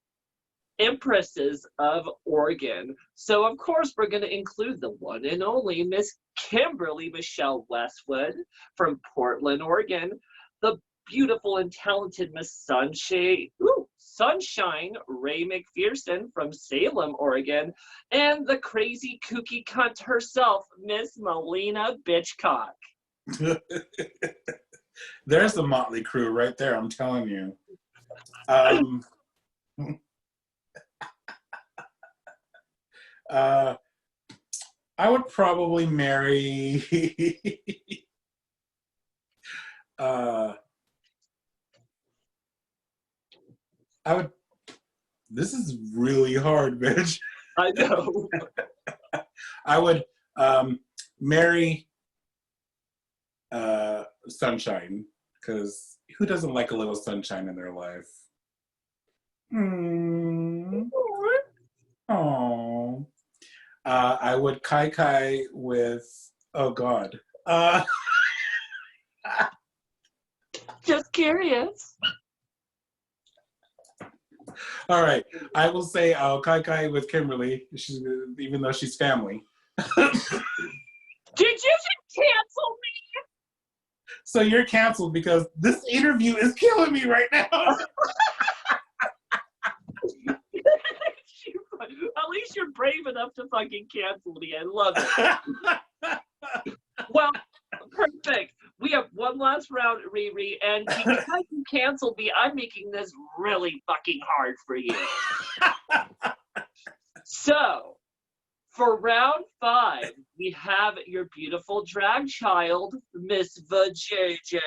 Empresses of Oregon. So, of course, we're going to include the one and only Miss Kimberly Michelle Westwood from Portland, Oregon, the beautiful and talented Miss Sunshine Ray McPherson from Salem, Oregon, and the crazy kooky cunt herself, Miss Melina Bitchcock. There's the motley crew right there, I'm telling you. I would probably marry this is really hard, bitch. I know. I would marry Sunshine, because who doesn't like a little sunshine in their life? Oh. I would kai with, oh God. Just curious. All right, I will say I'll kai with Kimberly, even though she's family. Did you just cancel me? So you're canceled because this interview is killing me right now. At least you're brave enough to fucking cancel me. I love it. Well, perfect. We have one last round, Riri, and because you canceled me, I'm making this really fucking hard for you. So, for round 5, we have your beautiful drag child, Miss VJJ.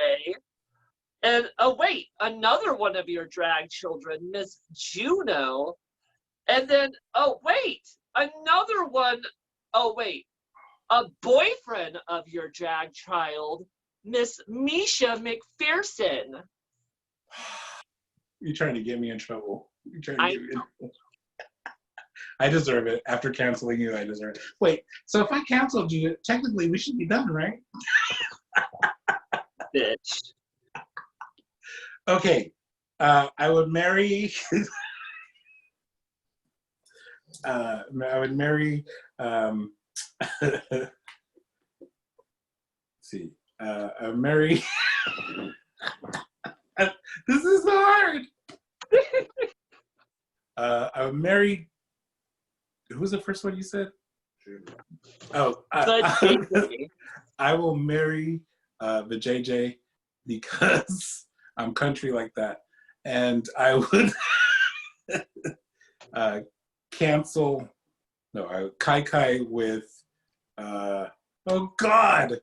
And, oh wait, another one of your drag children, Miss Juno. And then, oh wait, another one, oh wait, a boyfriend of your drag child, Miss Misha McPherson. You're trying to get me in trouble. I deserve it. After canceling you, I deserve it. Wait, so if I canceled you, technically we should be done, right? Bitch. Okay, I would marry... I would marry, let's see, I would marry, this is hard. I would marry, who was the first one you said? Oh, I will marry the JJ because I'm country like that. And I would cancel, no, I would kai with, oh God!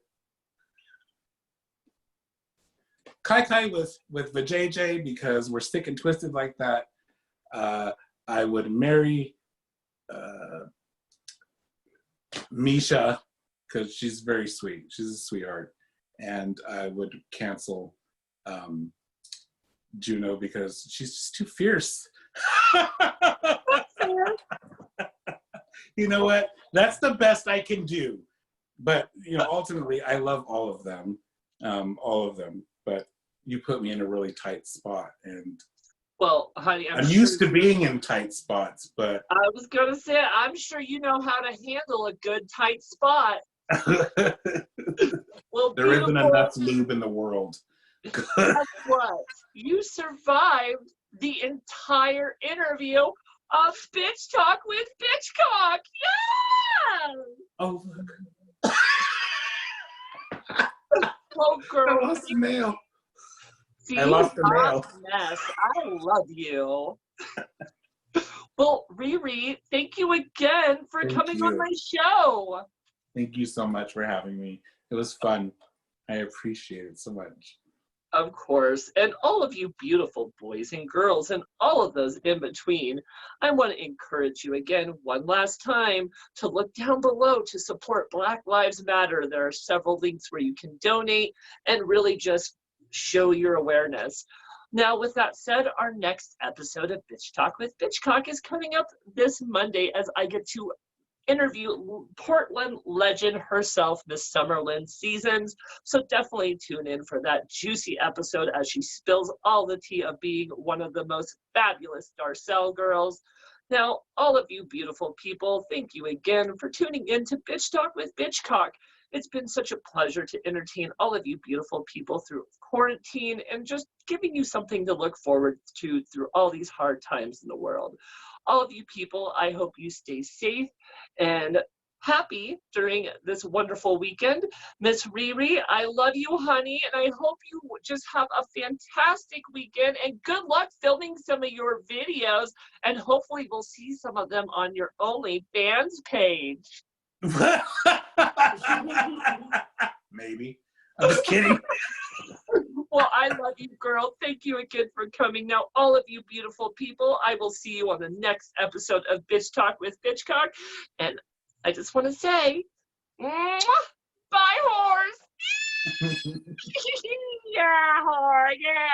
Kai with Vijay because we're sick and twisted like that. I would marry Misha because she's very sweet. She's a sweetheart. And I would cancel Juno because she's just too fierce. You know what? That's the best I can do. But, you know, ultimately, I love all of them. all of them. But you put me in a really tight spot, and Well, honey, I'm used to being in tight spots, but I was gonna say, I'm sure you know how to handle a good tight spot. Well, there isn't beautiful. enough lube in the world. Guess what? You survived the entire interview of Bitch Talk with Bitchcock. Yeah! Oh, Oh, girl. I lost the nail. See, I lost the nail. mess. I love you. Well, Riri, thank you again for coming on my show. Thank you so much for having me. It was fun. I appreciate it so much. Of course. And all of you beautiful boys and girls and all of those in between, I want to encourage you again one last time to look down below to support Black Lives Matter. There are several links where you can donate and really just show your awareness. Now, with that said, our next episode of Bitch Talk with Bitchcock is coming up this Monday as I get to interview Portland legend herself, Miss Summerlin Seasons. So definitely tune in for that juicy episode as she spills all the tea of being one of the most fabulous Darcel girls. Now, all of you beautiful people, thank you again for tuning in to Bitch Talk with Bitchcock. It's been such a pleasure to entertain all of you beautiful people through quarantine and just giving you something to look forward to through all these hard times in the world. All of you people, I hope you stay safe and happy during this wonderful weekend. Miss Riri, I love you, honey, and I hope you just have a fantastic weekend and good luck filming some of your videos, and hopefully we'll see some of them on your OnlyFans page. Maybe. I'm just kidding. Well, I love you, girl. Thank you again for coming. Now, all of you beautiful people, I will see you on the next episode of Bitch Talk with Bitchcock. And I just want to say, mwah, bye, whores. Yeah, whore, yeah.